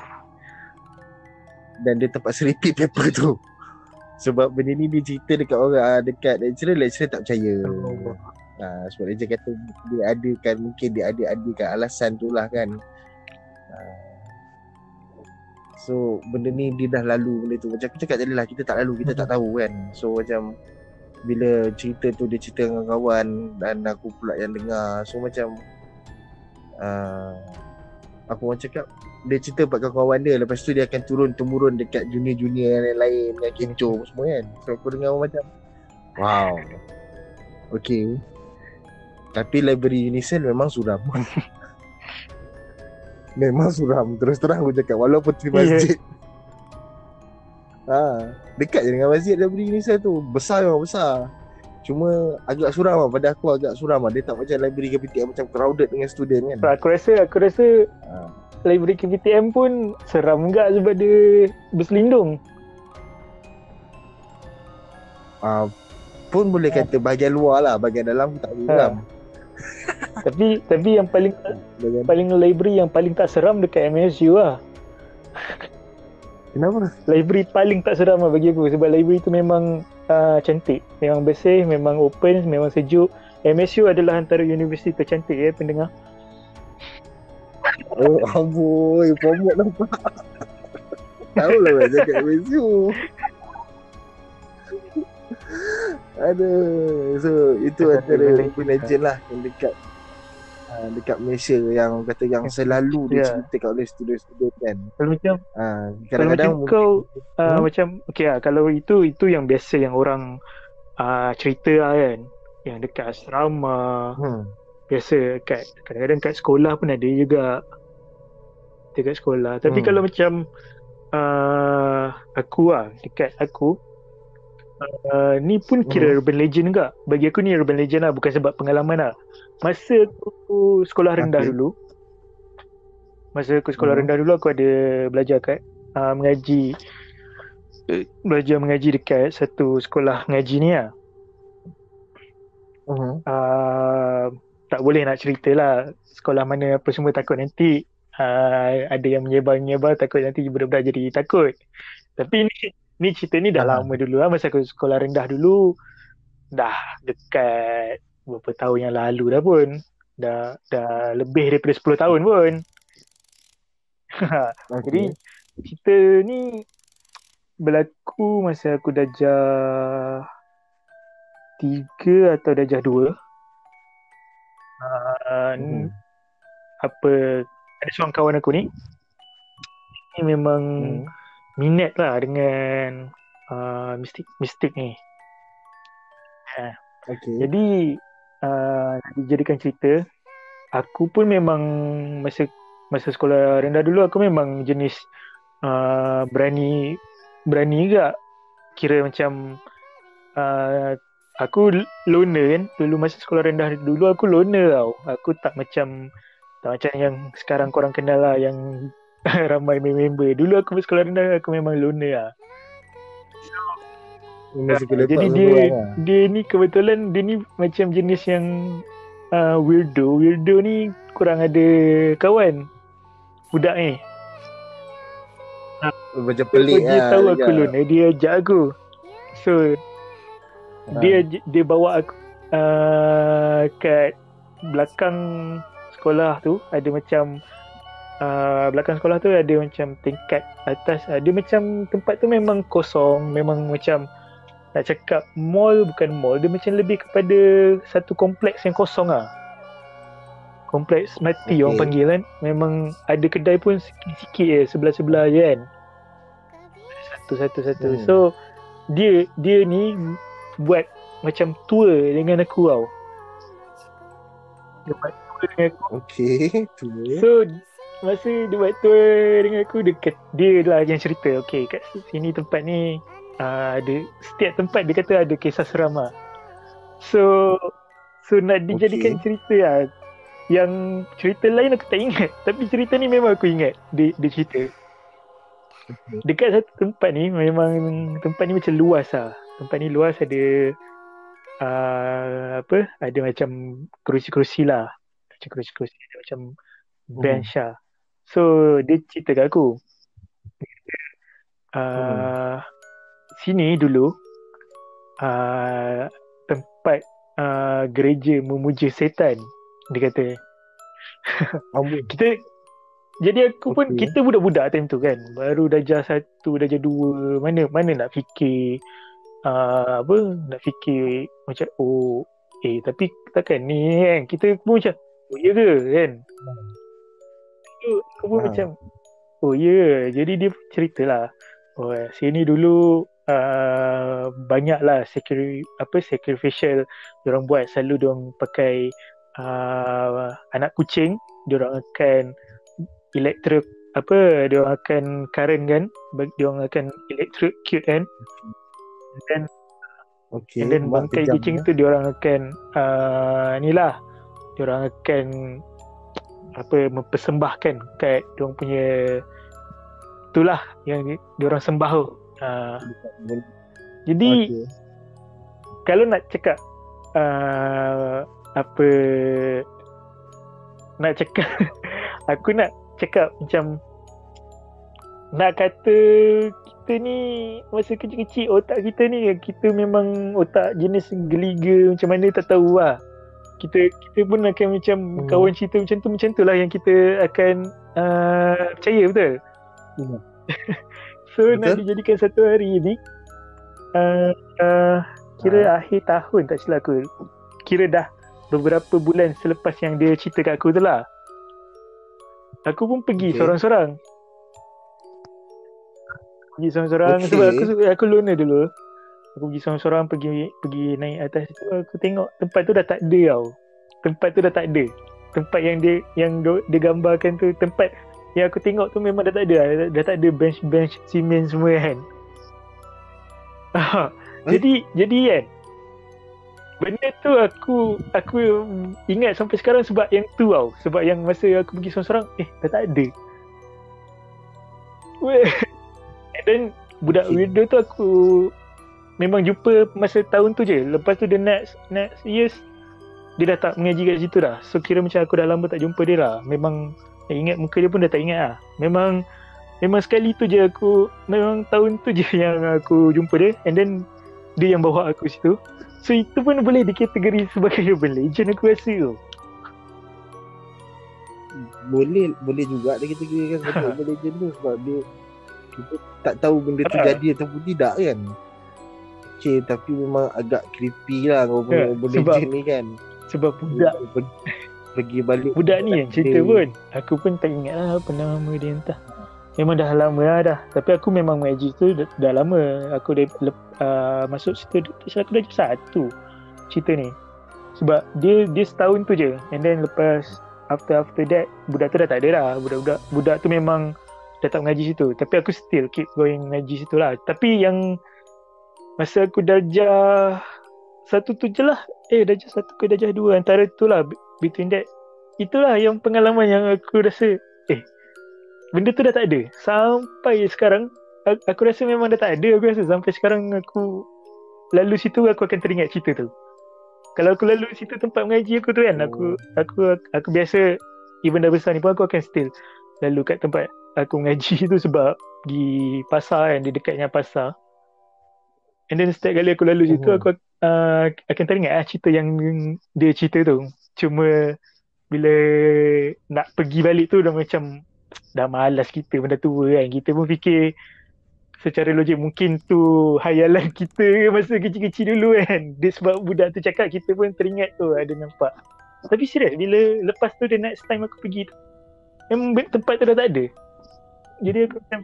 Dan dia terpaksa repeat paper tu. Sebab benda ni dia cerita dekat orang, dekat lecturer tak percaya. Sebab dia kata dia adakan, mungkin dia adakan alasan tu lah kan. So benda ni dia dah lalu benda tu. Macam aku cakap tadi lah, kita tak lalu, kita tak tahu kan. So macam bila cerita tu dia cerita dengan kawan, dan aku pula yang dengar. So macam aku orang cakap, dia cerita kat kawan dia, lepas tu dia akan turun-temurun dekat junior-junior yang lain yang kecoh semua kan. So aku dengar macam wow, okay. Tapi library Unisel memang suram. Memang suram, terus terang aku cakap, walaupun di masjid. Dekat je dengan masjid library Unisel tu. Besar memang besar, cuma agak suram lah. Pada aku agak suram lah. Dia tak macam library KPTM macam crowded dengan student kan. Aku rasa library KPTM pun seram juga sebab dia berselindung. Ah, pun boleh kata bahagian luar lah, bahagian dalam tak boleh geram. Tapi yang paling library yang paling tak seram dekat MSU lah. Kenapa? Library paling tak seram lah bagi aku, sebab library tu memang cantik, memang bersih, memang open, memang sejuk. MSU adalah antara universiti tercantik pendengar. Oh amboi, promote nampak. Tahu lah kan cakap MSU. Aduh, so itu antara open legend lah yang dekat Malaysia yang kata yang selalu diceritakan oleh student-student kan. Kalau macam Kadang-kadang kau macam okey lah, kalau itu yang biasa yang orang cerita lah kan, yang dekat asrama. Biasa kadang-kadang kat sekolah pun ada juga, dekat sekolah. Tapi kalau macam aku lah, dekat aku ni pun kira urban legend juga. Bagi aku ni urban legend lah, bukan sebab pengalaman lah. Masa aku sekolah rendah dulu, aku ada belajar kat belajar mengaji dekat satu sekolah mengaji ni lah. Tak boleh nak cerita lah sekolah mana apa semua, takut nanti ada yang menyebar takut nanti budak-budak jadi takut. Tapi ni cerita ni dah lama dulu lah, masa aku sekolah rendah dulu, dah dekat berapa tahun yang lalu dah pun, dah lebih daripada 10 tahun pun. Jadi cerita ni berlaku masa aku darjah 3 atau darjah 2. Ada seorang kawan aku ni memang minat lah dengan mistik ni. Jadi dijadikan cerita. Aku pun memang masa sekolah rendah dulu, aku memang jenis berani juga. Kira macam aku loner kan. Dulu masa sekolah rendah dulu aku loner tau. Aku tak macam yang sekarang korang kenal lah, yang ramai member. Dulu aku sekolah rendah, aku memang loner lah. Jadi dia ni kebetulan dia ni macam jenis yang weirdo ni kurang ada kawan budak ni. Macam pelik lah. Dia tahu aku loner, dia ajak aku. So dia bawa aku kat belakang sekolah tu, ada macam belakang sekolah tu ada macam tingkat atas, ada macam tempat tu memang kosong, memang macam nak cakap mall, bukan mall, dia macam lebih kepada satu kompleks yang kosong lah. Kompleks mati orang panggil kan. Memang ada kedai pun sikit-sikit je, sebelah-sebelah je kan. Satu-satu. So dia ni buat macam tour dengan aku tau. Dia buat tour dengan aku. So masa dia buat tour dengan aku, dia lah yang cerita, kat sini tempat ni ada, setiap tempat dia kata ada kisah seram lah. So nak dijadikan cerita lah. Yang cerita lain aku tak ingat, tapi cerita ni memang aku ingat. Dia cerita dekat satu tempat ni, memang tempat ni macam luas lah. Tempat ni luas, ada ada macam kerusi-kerusi lah. Macam kerusi-kerusi, ada macam bench lah. So dia cerita kat aku, sini dulu tempat gereja memuja setan, dia kata. Jadi aku pun, kita budak-budak time tu kan, baru darjah 1, darjah 2, mana nak fikir nak fikir macam tapi takkan ni kan, kita pun macam ya ke kan. Aku pun macam ya. Jadi dia ceritalah, sini dulu banyaklah sacrificial diorang buat. Selalu diorang pakai anak kucing, diorang akan diorang akan current kan, diorang akan electrocute kan. And then bangkai kucing tu diorang akan diorang akan mempersembahkan kat diorang punya, itulah yang diorang sembah tu. Jadi kalau nak cakap apa nak cakap aku nak cakap macam nak kata kita ni masa kecil-kecil otak kita ni kita memang otak jenis geliga macam mana tak tahu lah. Kita pun akan macam kawan cerita macam tu lah yang kita akan percaya, betul? So betul? Nak dijadikan satu hari ni kira akhir tahun tak silap aku, kira dah beberapa bulan selepas yang dia cerita kat aku tu lah, aku pun pergi sorang-sorang. Sebab aku loner dulu. Aku pergi sorang-sorang, pergi naik atas tu, aku tengok tempat tu dah tak ada tau. Tempat yang dia gambarkan tu, tempat yang aku tengok tu memang dah tak ada. Dah tak ada bench simen semua kan. Jadi kan, benda tu aku ingat sampai sekarang sebab yang tu tau. Sebab yang masa aku pergi sorang-sorang, dah tak ada. Dan budak weirdo tu aku memang jumpa masa tahun tu je. Lepas tu the next years dia dah tak mengaji kat situ dah. So kira macam aku dah lama tak jumpa dia lah. Memang ingat muka dia pun dah tak ingat lah. Memang sekali tu je aku, memang tahun tu je yang aku jumpa dia. And then dia yang bawa aku situ. So itu pun boleh dikategori sebagai urban legend aku rasa tu. Boleh juga dia kategorikan sebagai urban legend tu sebab dia kita tak tahu benda tu jadi ataupun tidak kan. Okay, tapi memang agak creepy lah urban legend ni kan. Sebab budak pergi balik budak ni yang cerita pun aku pun tak ingat lah apa nama dia, entah. Memang dah lama lah dah. Tapi aku memang mengaji tu dah lama. Aku dah masuk situ, aku dah jam 1 cerita ni. Sebab dia setahun tu je. And then lepas after that budak tu dah tak ada dah. Budak tu memang dah tak mengaji situ. Tapi aku still keep going mengaji situ lah. Tapi yang masa aku darjah 1 tu je lah. Darjah 1 ke darjah 2, antara tu lah, between that. Itulah yang pengalaman yang aku rasa benda tu dah tak ada. Sampai sekarang aku rasa memang dah tak ada. Aku rasa sampai sekarang aku lalu situ aku akan teringat cerita tu. Kalau aku lalu situ tempat mengaji aku tu kan, aku biasa even dah besar ni pun aku akan still lalu kat tempat aku mengaji tu sebab di pasar kan, di dekatnya pasar. And then setiap kali aku lalu situ aku akan teringat cerita yang dia cerita tu. Cuma bila nak pergi balik tu dah macam dah malas kita benda tua kan. Kita pun fikir secara logik mungkin tu hayalan kita masa kecil-kecil dulu kan. Dia sebab budak tu cakap kita pun teringat tu ada nampak. Tapi serius bila lepas tu the next time aku pergi tu memang tempat tu dah tak ada. Jadi aku macam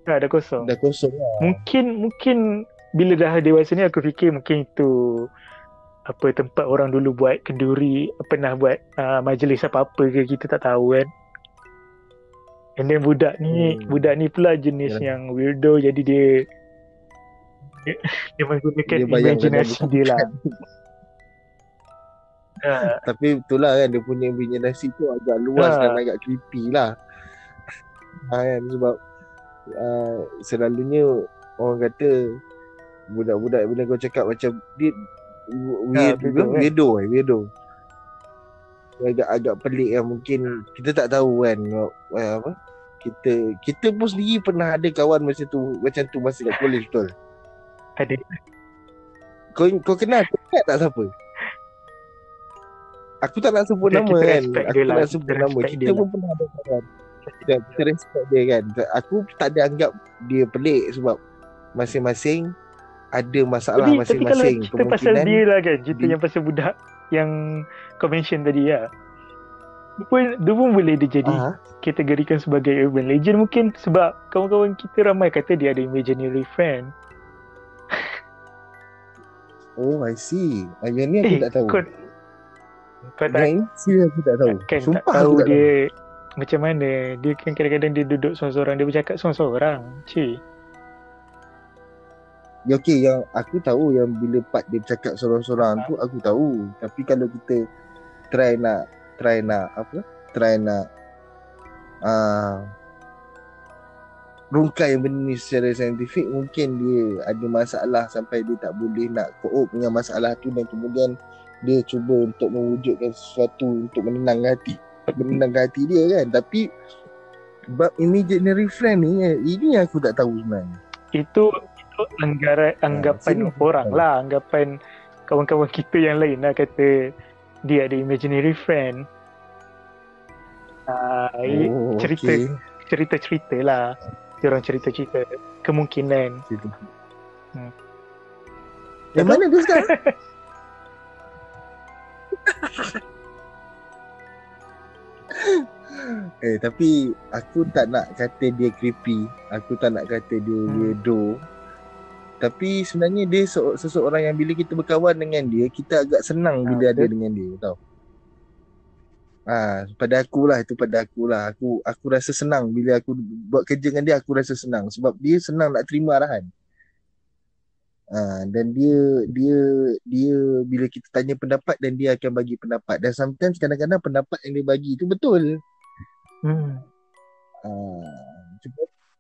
dah kosong. Dah kosong lah. Mungkin bila dah dewasa ni aku fikir mungkin itu apa tempat orang dulu buat kenduri, pernah buat majlis apa-apa ke, kita tak tahu kan. And then budak ni pula jenis yang weirdo, jadi dia menggunakan imajinasi dia lah. Tapi itulah kan, dia punya imajinasi tu agak luas dan agak creepy lah. Kan, sebab selalunya orang kata budak-budak bila kau cakap macam dia weirdo. Agak pelik kan, mungkin kita tak tahu kan apa. Kita pun sendiri pernah ada kawan macam tu masa kat college, betul? Ada. Kau kenal tak siapa? Aku tak nak sebut nama kan. Aku tak nak sebut nama. Kita pun pernah ada kawan. Kita respect dia kan. Aku tak ada anggap dia pelik sebab masing-masing ada masalah masing-masing. Tapi kalau cerita pasal dia lah kan, cerita yang pasal budak yang kau mention tadi lah, dia pun boleh dia jadi kategorikan sebagai urban legend mungkin sebab kawan-kawan kita ramai kata dia ada imaginary friend. Oh, I see. Yang ni aku tak tahu. Kau tak aku tak tahu. Kan sumpah tak tahu dia tahu macam mana. Dia kan kadang-kadang dia duduk seorang-seorang, dia bercakap seorang-seorang. Okay, yang aku tahu yang bila part dia bercakap seorang-seorang tu aku tahu. Tapi kalau kita try nak rungkai benda ni secara saintifik, mungkin dia ada masalah sampai dia tak boleh nak cope dengan masalah tu, dan kemudian dia cuba untuk mewujudkan sesuatu untuk menenangkan hati dia kan. Tapi bab imaginary friend ni, ini aku tak tahu sebenarnya. Itu anggapan orang lah, anggapan kawan-kawan kita yang lain lah, kata dia ada imaginary friend. Cerita-cerita lah, dia orang cerita-cerita kemungkinan. Yang mana tu sekarang? Tapi aku tak nak kata dia creepy, aku tak nak kata dia weirdo. Tapi sebenarnya dia seseorang yang bila kita berkawan dengan dia, kita agak senang bila ada dengan dia, tahu. Pada akulah, aku rasa senang bila aku buat kerja dengan dia. Aku rasa senang sebab dia senang nak terima arahan. Dan dia bila kita tanya pendapat, dan dia akan bagi pendapat, dan sometimes kadang-kadang pendapat yang dia bagi itu betul.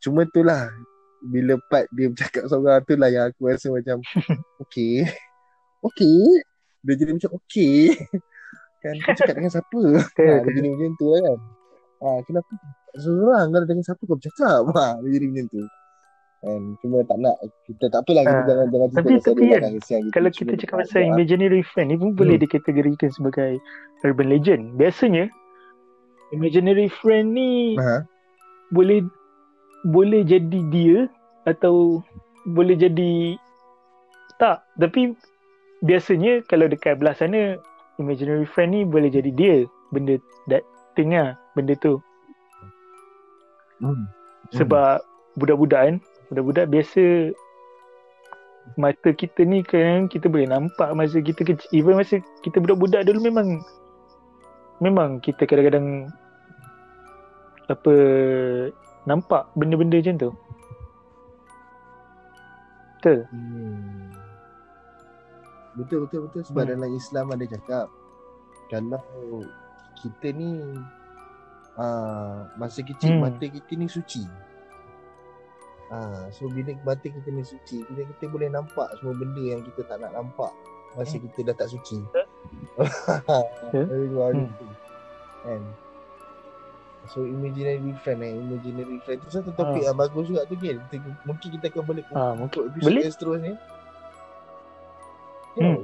Cuma itulah, bila part dia bercakap seorang tu lah yang aku rasa macam okay. Dia jadi macam okay kan, kau cakap dengan siapa? Dia jadi macam tu lah kan. Kenapa seorang kalau dengan siapa kau bercakap? Dia jadi macam tu kan. Cuma tak nak, kita tak apalah, kita jangan tapi kan, kalau kita cakap pasal imaginary friend ni pun boleh dikategorikan sebagai urban legend. Biasanya imaginary friend ni boleh jadi dia atau boleh jadi tak. Tapi biasanya kalau dekat belah sana, imaginary friend ni boleh jadi dia, benda that thing lah, benda tu. Sebab budak-budak biasa, mata kita ni kan, kita boleh nampak masa kita kecil. Even masa kita budak-budak dulu, memang kita kadang-kadang nampak benda-benda macam tu. Betul. Sebab dalam Islam ada cakap, kalau kita ni masa kecil, mata kita ni suci. So bila mata kita ni suci, kita boleh nampak semua benda yang kita tak nak nampak masa kita dah tak suci. Kan? So imaginary friend tu satu topik yang bagus juga tu kan. Mungkin kita akan balik untuk episode yang seterusnya.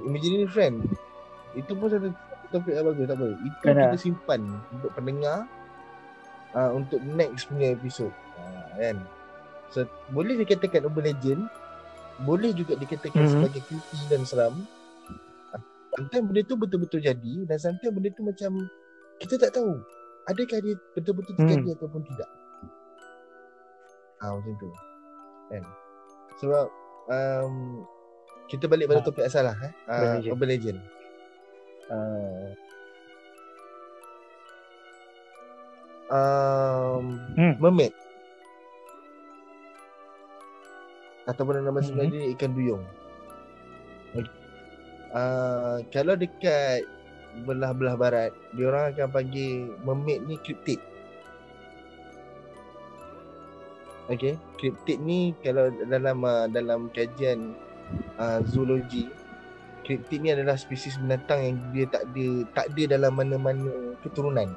Imaginary friend itu pun satu topik yang bagus, tak apa. Itu kita simpan untuk pendengar, untuk next punya episode, kan. So boleh dikatakan urban legend, boleh juga dikatakan sebagai creepy dan seram. Sometimes benda tu betul-betul jadi, dan sometimes benda tu macam kita tak tahu adakah dia betul-betul terjadi ataupun tidak. Macam tu kan. Sebab kita balik pada topik asal lah, urban legend. Mermaid ataupun nama sebenarnya ikan duyung. Kalau dekat belah-belah barat, diorang akan panggil mermaid ni cryptid. Okay, cryptid ni kalau dalam kajian zoologi, cryptid ni adalah spesies binatang yang dia tak ada dalam mana-mana keturunan.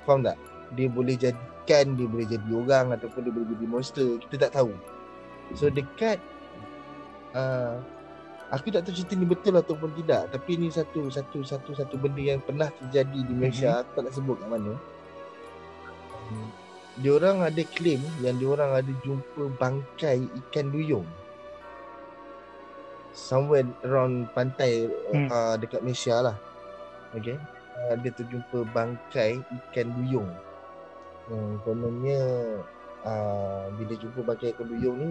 Faham tak? Dia boleh jadi ikan, dia boleh jadi orang, ataupun dia boleh jadi monster, kita tak tahu. So dekat aku tak tahu cerita ni betul ataupun tidak, tapi ni satu benda yang pernah terjadi di Malaysia. Aku tak nak sebut kat mana. Diorang ada claim yang diorang ada jumpa bangkai ikan duyung somewhere around pantai dekat Malaysia lah. Okay, dia terjumpa bangkai ikan duyung. Kononnya bila jumpa bangkai ikan duyung ni,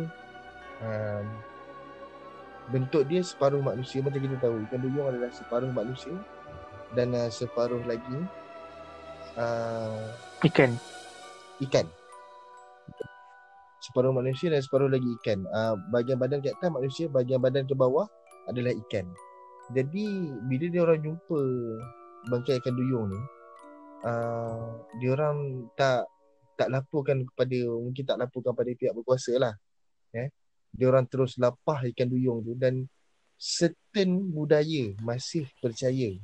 bentuk dia separuh manusia. Macam kita tahu, ikan duyung adalah separuh manusia dan separuh lagi ikan. Separuh manusia dan separuh lagi ikan. Bahagian badan ke atas manusia, bahagian badan ke bawah adalah ikan. Jadi bila dia orang jumpa bangkai ikan duyung ni, dia orang tak tak laporkan pada pihak berkuasa lah. Dia orang terus lapah ikan duyung tu, dan certain budaya masih percaya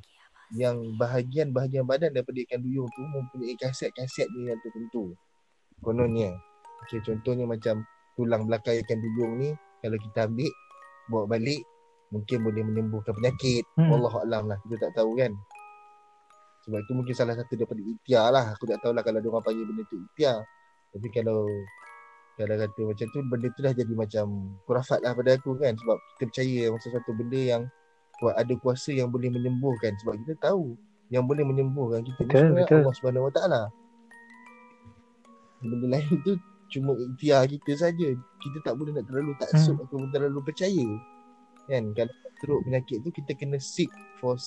yang bahagian badan daripada ikan duyung tu mempunyai khasiat-khasiat dia yang tertentu. Kononnya. Okay, contohnya macam tulang belakang ikan duyung ni, kalau kita ambil, bawa balik, mungkin boleh menyembuhkan penyakit. Wallahualam lah, kita tak tahu kan. Sebab itu mungkin salah satu daripada ikhtiar lah. Aku tak tahulah kalau diorang panggil benda tu ikhtiar. Tapi kalau kata macam tu, benda tu dah jadi macam khurafat lah pada aku kan. Sebab kita percaya sesuatu benda yang ada kuasa yang boleh menyembuhkan. Sebab kita tahu yang boleh menyembuhkan kita ni sebenarnya Allah Subhanahu Wa Taala. Benda lain tu cuma ikhtiar kita saja. Kita tak boleh nak terlalu taksub atau terlalu percaya kan. Kalau teruk penyakit tu, kita kena seek for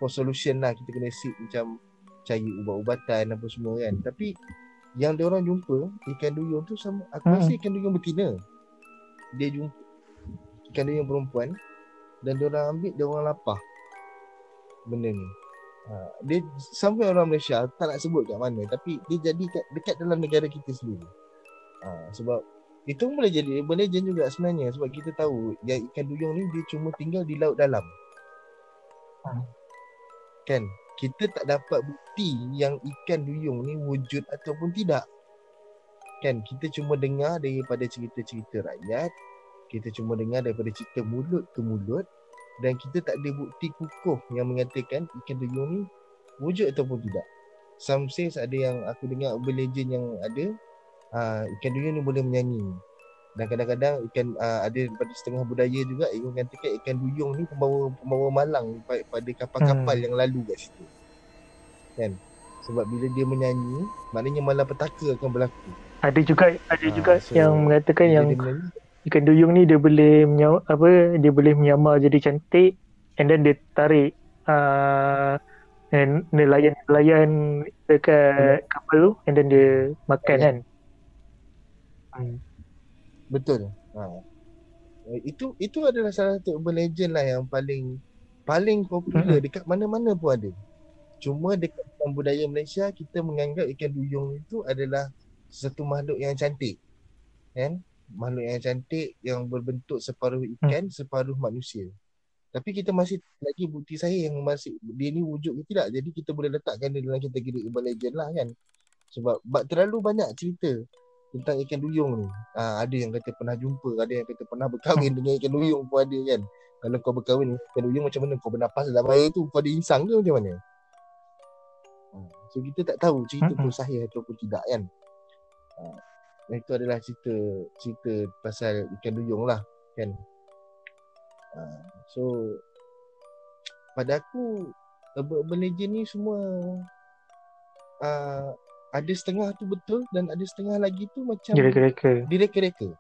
solution lah. Kita kena seek macam cari ubat-ubatan apa semua kan. Tapi yang dia orang jumpa ikan duyung tu sama, aku rasa ikan duyung betina. Dia jumpa ikan duyung perempuan dan dia orang ambil, dia orang lapah benda ni. Dia sampai orang Malaysia, tak nak sebut kat mana, tapi dia jadi dekat dalam negara kita sendiri. Sebab itu boleh jadi legend juga sebenarnya. Sebab kita tahu yang ikan duyung ni dia cuma tinggal di laut dalam. Kan? Kita tak dapat bukti yang ikan duyung ni wujud ataupun tidak. Kan? Kita cuma dengar daripada cerita-cerita rakyat. Kita cuma dengar daripada cerita mulut ke mulut. Dan kita tak ada bukti kukuh yang mengatakan ikan duyung ni wujud ataupun tidak. Some says, ada yang aku dengar urban legend yang ada, ikan duyung ni boleh menyanyi. Dan kadang-kadang ada daripada setengah budaya juga yang mengatakan ikan duyung ni pembawa malang pada kapal-kapal yang lalu kat situ. Kan? Sebab bila dia menyanyi, maknanya malapetaka akan berlaku. Ada juga yang mengatakan yang ikan duyung ni dia boleh menyamar jadi cantik, and then dia tarik nelayan dekat kapal tu, and then dia makan kan. Betul. Itu adalah salah satu urban legend lah yang paling popular dekat mana-mana pun ada. Cuma dekat dalam budaya Malaysia, kita menganggap ikan duyung itu adalah satu makhluk yang cantik. Kan? Makhluk yang cantik yang berbentuk separuh ikan, separuh manusia. Tapi kita masih lagi bukti sahih yang masih dia ni wujud ke tidak. Jadi kita boleh letakkan dia dalam kategori urban legend lah kan. Sebab terlalu banyak cerita tentang ikan duyung ni. Ada yang kata pernah jumpa, ada yang kata pernah berkahwin dengan ikan duyung pun ada kan. Kalau kau berkahwin dengan ikan duyung, macam mana kau bernapas dalam air tu? Kau ada insang ke macam mana? So kita tak tahu cerita tu sahih ataupun tidak kan. Itu adalah cerita pasal ikan duyung lah kan. So pada aku urban legend ni semua ada setengah tu betul dan ada setengah lagi tu macam direka-reka.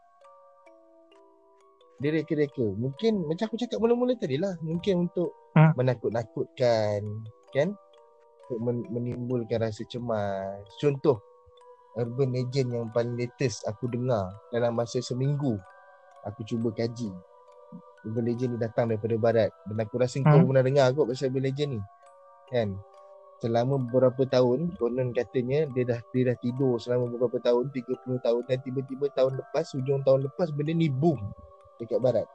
Mungkin macam aku cakap mula-mula tadi lah, mungkin untuk menakut-nakutkan kan, untuk menimbulkan rasa cemas. Contoh urban legend yang paling latest aku dengar dalam masa seminggu aku cuba kaji. Urban legend ni datang daripada barat, dan aku rasa kau pernah dengar kot pasal urban legend ni kan. Selama beberapa tahun, konon katanya dia dah tidur selama beberapa tahun, 30 tahun, dan tiba-tiba hujung tahun lepas benda ni boom dekat barat.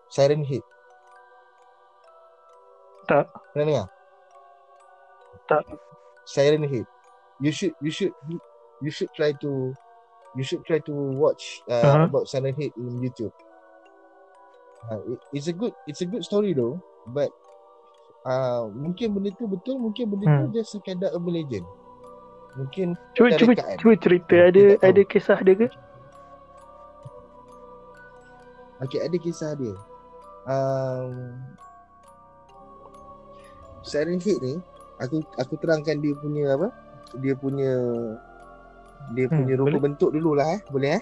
Siren Head. Tak. Pernah dengar? Tak. Siren Head. You should try to watch about Siren Head in YouTube. It's a good story though, but mungkin benda tu betul, mungkin benda tu just sekadar urban legend. Mungkin cuba cerita, ada kisah dia ke? Okey, ada kisah dia. Siren Head ni aku terangkan dia punya apa? Dia punya rupa bentuk dululah boleh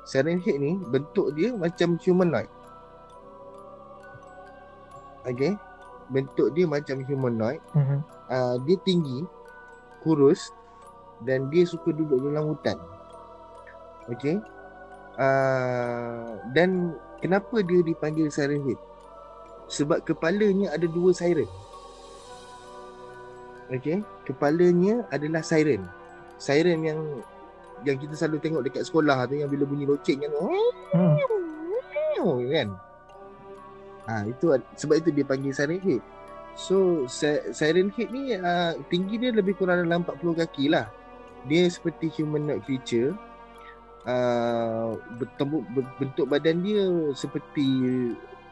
Siren Head ni bentuk dia macam humanoid. Okay, bentuk dia macam humanoid. Dia tinggi, kurus, dan dia suka duduk dalam hutan. Okay. Dan kenapa dia dipanggil Siren Head? Sebab kepalanya ada 2 siren. Okay, kepalanya adalah siren. Siren yang kita selalu tengok dekat sekolah tu, yang bila bunyi loceng kan. Kan? Itu sebab itu dia panggil siren head. So siren head ni tinggi dia lebih kurang dalam 40 kaki lah. Dia seperti humanoid creature. Bentuk badan dia seperti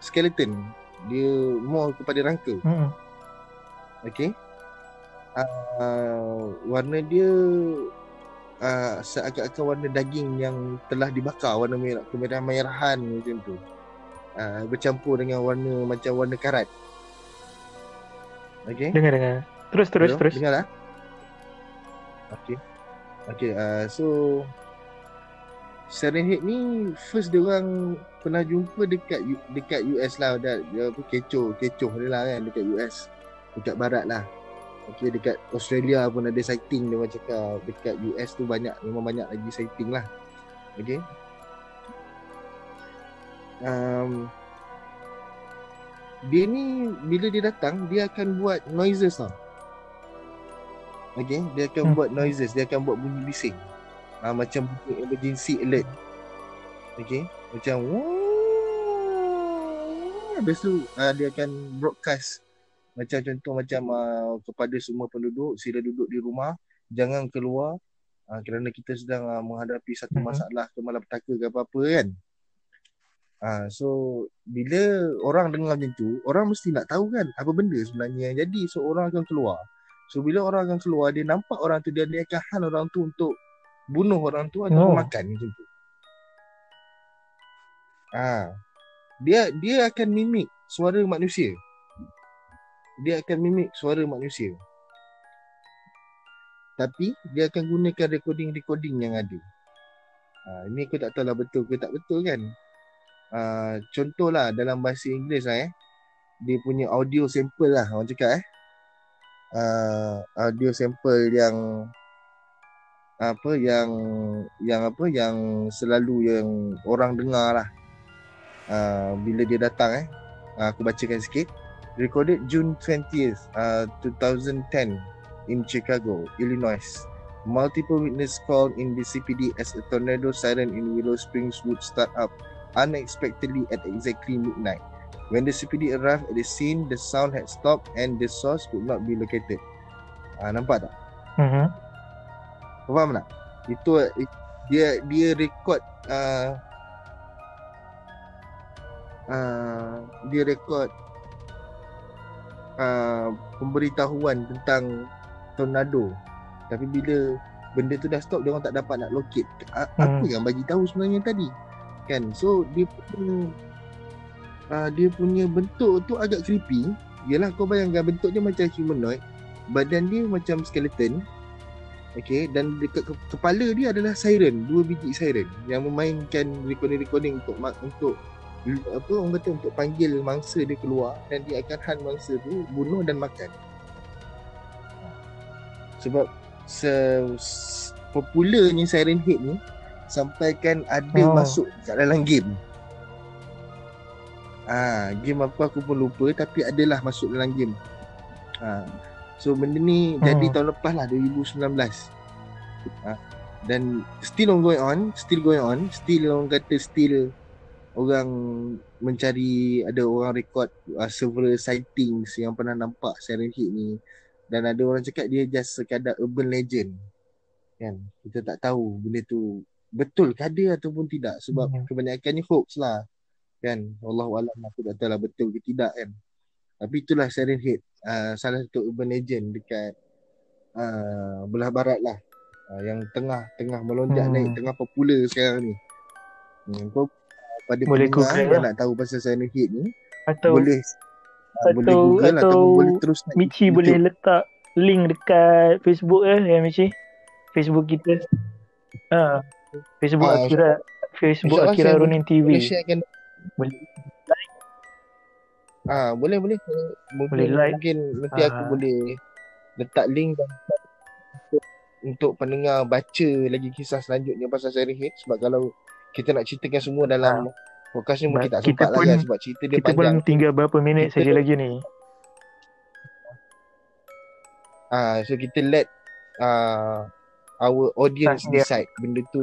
skeleton. Dia more kepada rangka. Okay. Warna dia seakan-akan warna daging yang telah dibakar, warna merah, kemerahan-merahan macam tu. Bercampur dengan warna macam warna karat. Okay. Dengar. Terus. Dengar lah. Okay. So siren head ni first dia orang pernah jumpa dekat US lah. Dia kecoh dia lah kan, dekat US, dekat barat lah. Okay, dekat Australia pun ada sighting. Dia orang cakap dekat US tu memang banyak lagi sighting lah. Okay. Dia ni bila dia datang, dia akan buat noises tau. Okay, dia akan buat noises, dia akan buat bunyi bising. Macam bunyi emergency alert. Okay, macam habis tu dia akan broadcast. Macam contoh macam kepada semua penduduk, sila duduk di rumah, jangan keluar kerana kita sedang menghadapi satu masalah kemalapetaka ke apa-apa kan. So bila orang dengar macam tu, orang mesti nak tahu kan apa benda sebenarnya yang jadi. So orang akan keluar. So bila orang akan keluar, dia nampak orang tu, dia akan han orang tu untuk bunuh orang tu ataupun makan macam tu. Dia akan mimik suara manusia. Tapi dia akan gunakan recording yang ada. Ini aku tak tahu lah betul ke tak betul kan. Contohlah dalam bahasa Inggeris lah dia punya audio sample lah orang cakap audio sample yang selalu yang orang dengar lah bila dia datang aku bacakan sikit. Recorded June 20th 2010 in Chicago, Illinois. Multiple witnesses called in the CPD as a tornado siren in Willow Springs would start up unexpectedly at exactly midnight. When the CPD arrived at the scene, the sound had stopped and the source could not be located. Nampak tak? Faham tak? Itu dia record pemberitahuan tentang tornado. Tapi bila benda tu dah stop, dia orang tak dapat nak locate apa yang bagi tahu sebenarnya tadi kan. So dia punya bentuk tu agak creepy. Yalah, kau bayangkan bentuk dia macam humanoid, badan dia macam skeleton. Okay, dan dekat kepala dia adalah siren, 2 biji siren yang memainkan recording untuk orang kata untuk panggil mangsa dia keluar, dan dia akan hunt mangsa tu, bunuh dan makan. Sebab popularnya siren head ni sampaikan ada masuk kat dalam game. Game apa aku pun lupa, tapi adalah masuk dalam game. So benda ni jadi tahun lepas lah, 2019. Dan still going on, still orang kata orang mencari, ada orang rekod several sightings yang pernah nampak siren head ni, dan ada orang cakap dia just sekadar urban legend kan. Kita tak tahu benda tu betul ke ada ataupun tidak, sebab kebanyakan ni hoax lah kan. Wallahualam, aku tak tahu lah betul ke tidak kan. Tapi itulah siren head, salah satu urban legend dekat belah barat lah, yang tengah melonjak naik, tengah popular sekarang ni. Kau pada pendengar yang nak tahu pasal siren head ni, atau boleh Google ataupun boleh terus Michi boleh letak link dekat Facebook Michi, Facebook kita. Facebook Akira Ronin TV. Boleh like. Mungkin nanti aku boleh letak link untuk pendengar baca lagi kisah selanjutnya pasal siren head. Sebab kalau kita nak ceritakan semua dalam podcast ni mungkin tak sempat lah kan, sebab cerita dia kita panjang. Kita pun tinggal berapa minit saja lagi ni. So kita let our audience Dia. decide benda tu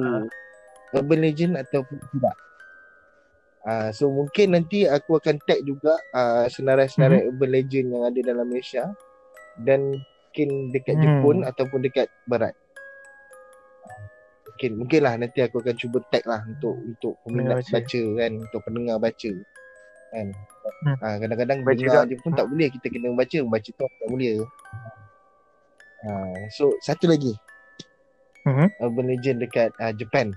urban legend ataupun tidak. So mungkin nanti aku akan tag juga senarai-senarai urban legend yang ada dalam Malaysia dan mungkin dekat Jepun ataupun dekat Barat. Mungkin lah nanti aku akan cuba tag lah untuk peminat baca kan, untuk pendengar baca kan. Kadang-kadang dengar je pun tak boleh, kita kena baca tu tak boleh. So satu lagi urban legend dekat Japan.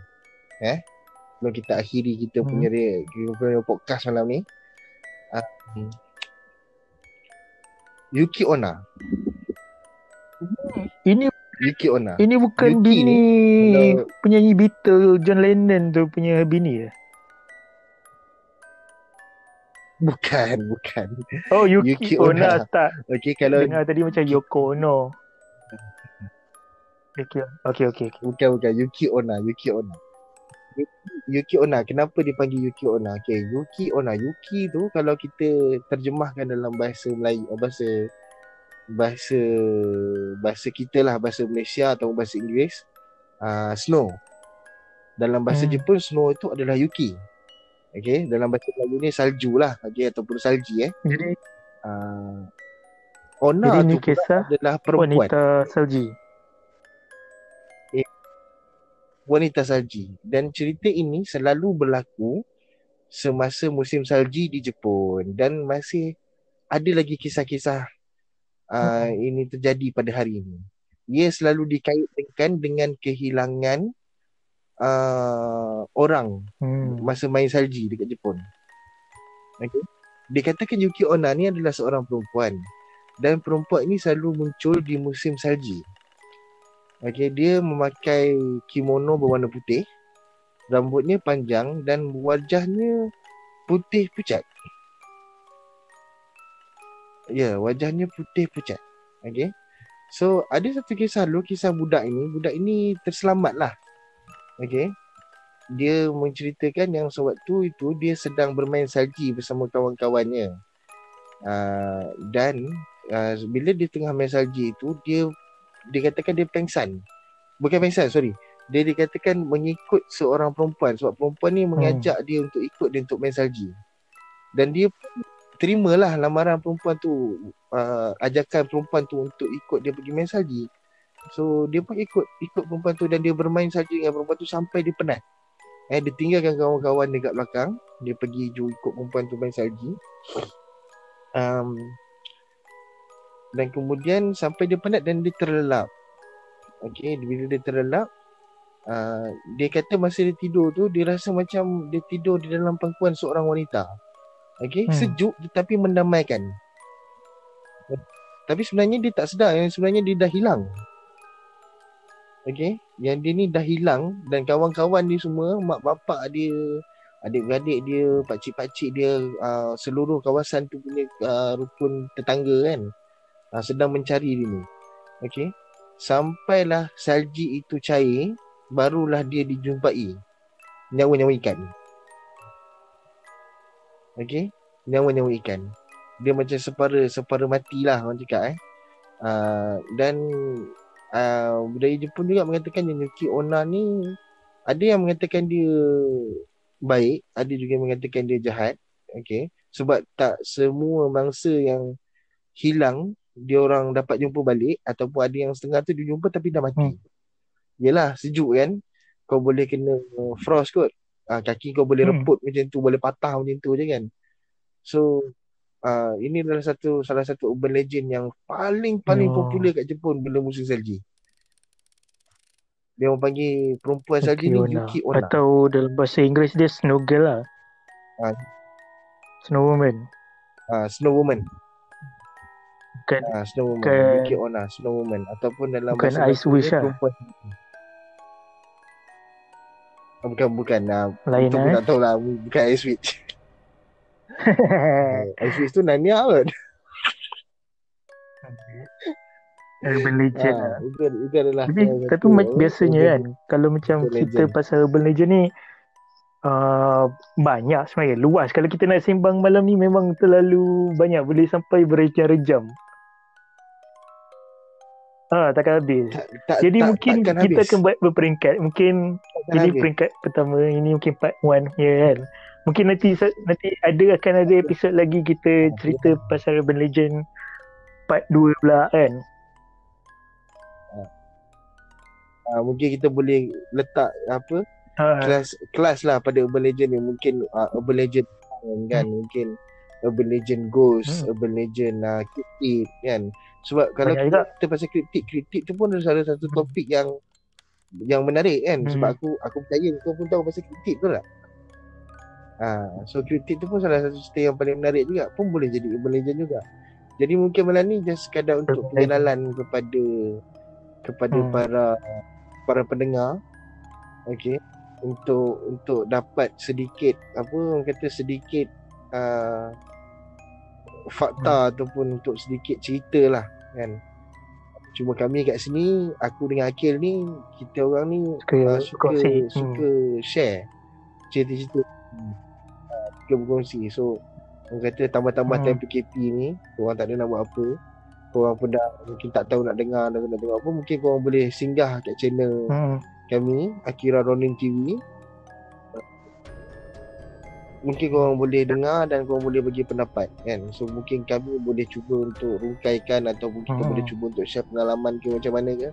Sebelum kita akhiri kita punya podcast malam ni, Yuki Onna. Yuki Onna. Ini bukan Yuki bini ni, penyanyi Beatles John Lennon tu punya bini ya? Bukan. Oh, Yuki Onna tak. Okey, kalau dengar tadi macam Yoko Ono. Okey. Bukan Yuki Onna. Yuki Onna, kenapa dipanggil Yuki Onna? Okay, Yuki Onna. Yuki tu kalau kita terjemahkan dalam bahasa Melayu, bahasa kita lah, bahasa Malaysia atau bahasa Inggeris, snow. Dalam bahasa Jepun, snow itu adalah Yuki. Okay, dalam bahasa Melayu ni salju lah, ataupun salji. Jadi Onna tu kisah adalah perempuan, wanita salji. Wanita salji. Dan cerita ini selalu berlaku semasa musim salji di Jepun, dan masih ada lagi kisah-kisah ini terjadi pada hari ini. Ia selalu dikaitkan dengan kehilangan orang masa main salji dekat Jepun. Okay. Dikatakan Yuki Onna ni adalah seorang perempuan, dan perempuan ini selalu muncul di musim salji. Okay, dia memakai kimono berwarna putih, rambutnya panjang dan wajahnya putih pucat. Wajahnya putih pucat. Okay. So ada satu kisah budak ini terselamat lah. Okay. Dia menceritakan yang sewaktu itu dia sedang bermain salji bersama kawan-kawannya. Dan bila dia tengah main salji itu, dia dikatakan dia pengsan. Bukan pengsan, sorry. Dia dikatakan mengikut seorang perempuan, sebab perempuan ni mengajak dia untuk ikut dia untuk main salji. Dan dia pun terimalah lamaran perempuan tu, ajakan perempuan tu untuk ikut dia pergi main salji. So dia pun ikut perempuan tu, dan dia bermain salji dengan perempuan tu sampai dia penat. Dia tinggalkan kawan-kawan dekat belakang, dia pergi ikut perempuan tu main salji. Dan kemudian sampai dia penat dan dia terlelap. Okay, bila dia terlelap, dia kata masa dia tidur tu, dia rasa macam dia tidur di dalam pangkuan seorang wanita. Okay, sejuk tetapi mendamaikan. Tapi sebenarnya dia tak sedar yang sebenarnya dia dah hilang. Okay, yang dia ni dah hilang, dan kawan-kawan dia semua, mak bapak dia, adik-beradik dia, pakcik-pakcik dia, seluruh kawasan tu punya rukun tetangga kan, sedang mencari dia ni. Okay, sampailah salji itu cair, barulah dia dijumpai nyawa-nyawa ikan. Okay, nyawa-nyawa ikan. Dia macam separa matilah orang cakap. Dan budaya Jepun juga mengatakan yang Yuki Onna ni, ada yang mengatakan dia baik, ada juga yang mengatakan dia jahat. Okay, sebab tak semua mangsa yang hilang dia orang dapat jumpa balik, ataupun ada yang setengah tu dia jumpa tapi dah mati. Yelah, sejuk kan, kau boleh kena frost kot, kaki kau boleh reput macam tu, boleh patah macam tu je kan. So ini adalah salah satu urban legend yang paling popular kat Jepun bila musim salji. Dia orang panggil perempuan salji ni Yuki Onna, atau dalam bahasa Inggeris dia Snow Girl lah. Snow Woman. Snow Woman. Bukan Snow Woman. Yuki Onna, Snow Woman, ataupun dalam bukan bahasa Ice Wish lah. Bukan. Lain itu pun tak tahu lah. Bukan Ice Witch. Ice Witch tu Narnia kot. Urban legend lah. Itu adalah tapi biasanya kan, kalau macam cerita pasal urban legend ni, banyak sebenarnya, luas. Kalau kita nak sembang malam ni memang terlalu banyak, boleh sampai berjam-jam. takkan habis. Tak Jadi mungkin takkan kita habis. akan buat berperingkat. Mungkin Takkan ini habis. peringkat pertama, ini mungkin part 1 ya kan. Mungkin nanti akan ada episod lagi kita cerita pasal Urban Legend part 2 pula kan. Mungkin kita boleh letak apa Ha, kelas lah pada Urban Legend ni. Mungkin Urban Legend kan, mungkin Urban Legend Ghost, Urban Legend Cryptid kan. Sebab kalau banyak juga. kita pasal Cryptid tu pun ada salah satu topik yang menarik kan. Sebab aku percaya kau pun tahu pasal Cryptid tu lah. So Cryptid tu pun salah satu cerita yang paling menarik juga, pun boleh jadi Urban Legend juga. Jadi mungkin malam ni just sekadar untuk pengenalan kepada para pendengar. Okey, untuk dapat sedikit sedikit fakta ataupun untuk sedikit cerita lah kan. Cuma kami kat sini, aku dengan Akil ni, kita orang ni suka share cerita-cerita, suka berkongsi. So orang kata tambah-tambah time PKP ni, korang tak ada nak buat apa, korang pun dah mungkin tak tahu nak dengar apa, mungkin korang boleh singgah kat channel kami, Akira Ronin TV. Mungkin korang boleh dengar dan korang boleh bagi pendapat kan. So mungkin kami boleh cuba untuk rungkaikan, ataupun kita boleh cuba untuk share pengalaman ke macam mana ke.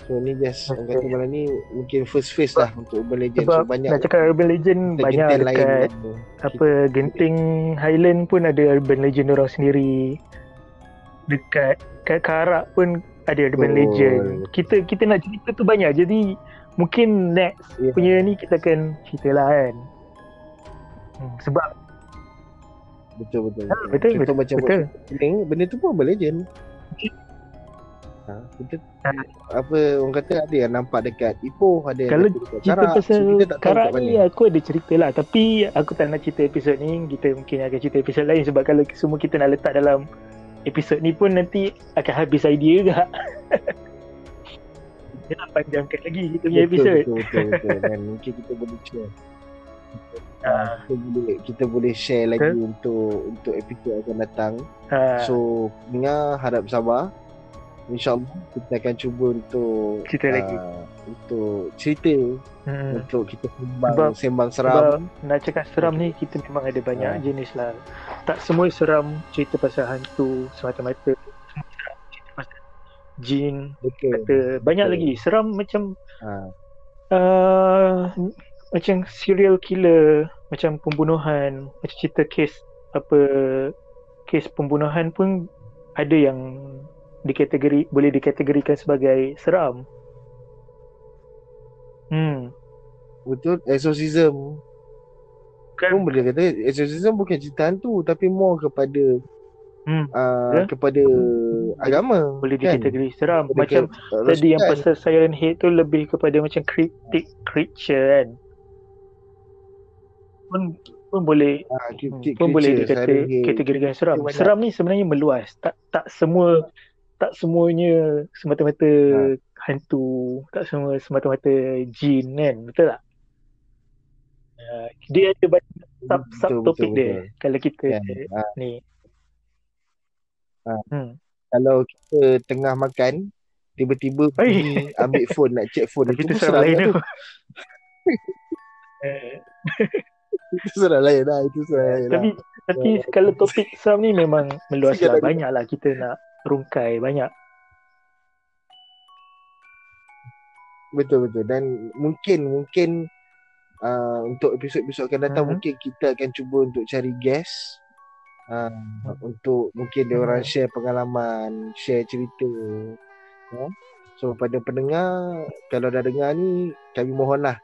So ni just orang kata malam ni mungkin first phase lah untuk Urban Legend. Sebab So banyak nak cakap Urban Legend banyak dekat Genting Highland pun ada Urban Legend orang sendiri. Dekat Karak pun ada Urban Legend. Kita nak cerita tu banyak. Jadi mungkin next punya ni kita akan cerita lah kan. Sebab betul. Betul. Macam benda tu pun Urban Legend. Kita apa orang kata ada yang nampak dekat Ipoh, ada yang kalau dekat cerita Karak. pasal So kita tak tahu Karak kat mana. ni aku ada cerita lah, tapi aku tak nak cerita episod ni. Kita mungkin akan cerita episod lain, sebab kalau semua kita nak letak dalam episod ni pun nanti akan habis idea juga. Dia nak panjangkan lagi kita punya episod. Betul. Dan mungkin kita boleh share. Kita boleh share lagi untuk episod akan datang. So dengar, harap sabar. InsyaAllah kita akan cuba untuk cerita lagi, untuk cerita, untuk kita sembang seram. Sebab nak cakap seram ni, kita memang ada banyak jenis lah. Tak semua seram cerita pasal hantu semata-mata. Semua seram cerita pasal jin. Kata banyak lagi seram macam macam serial killer, macam pembunuhan, macam cerita kes pembunuhan pun ada yang boleh dikategorikan sebagai seram. Betul. Exorcism pun boleh kata exorcism bukan cerita hantu, tapi more kepada kepada agama. Boleh kan? dikategori seram. Macam tadi yang pasal Siren Head tu lebih kepada macam cryptic creature kan. Pun boleh boleh dikategorikan seram. Seram ni sebenarnya meluas. Tak semuanya semata-mata hantu, tak semua semata-mata jin kan, betul tak? Dia ada banyak sub-topik dia. Kalau kita ni kalau kita tengah makan, tiba-tiba pergi ambil phone, nak check phone, itu pun seram lain tu. Itu seram lain lah. Tapi kalau topik seram ni memang meluas lah. Banyak lah kita nak rungkai banyak. Betul. Dan mungkin untuk episod-episod akan datang, mungkin kita akan cuba untuk cari guest, untuk mungkin dia orang share pengalaman, share cerita. So pada pendengar, kalau dah dengar ni, kami mohonlah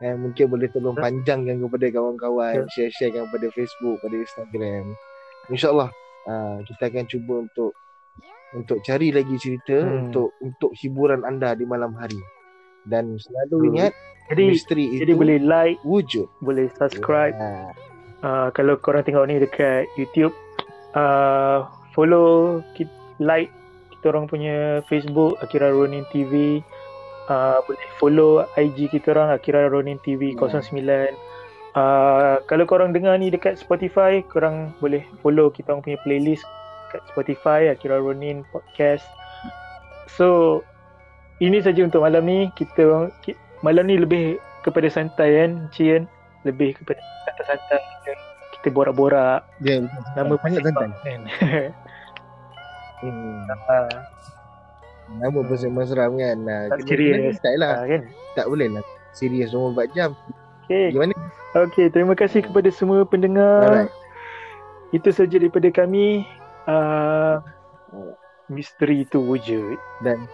mungkin boleh tolong panjangkan kepada kawan-kawan, share-sharekan pada Facebook, pada Instagram. InsyaAllah kita akan cuba untuk cari lagi cerita untuk hiburan anda di malam hari. Dan selalu ingat, misteri itu boleh like, wujud, boleh subscribe. Kalau korang tengok ni dekat YouTube, follow, like kita orang punya Facebook Akira Ronin TV. Boleh follow IG kita orang Akira Ronin TV 09. Kalau korang dengar ni dekat Spotify, korang boleh follow kita orang punya playlist kat Spotify, Akira Ronin Podcast. So ini saja untuk malam ni. Malam ni lebih kepada santai kan, Cien. Lebih kepada santai-santai. Kita borak-borak. Dia Nama sangat santai. kan. Nama pun seram kan. Tak serius. Tak lah. kan? Tak boleh lah serius 24 jam. Okay. Gimana? Okay, terima kasih kepada semua pendengar. Alright. Itu saja daripada kami. Misteri itu wujud. Dan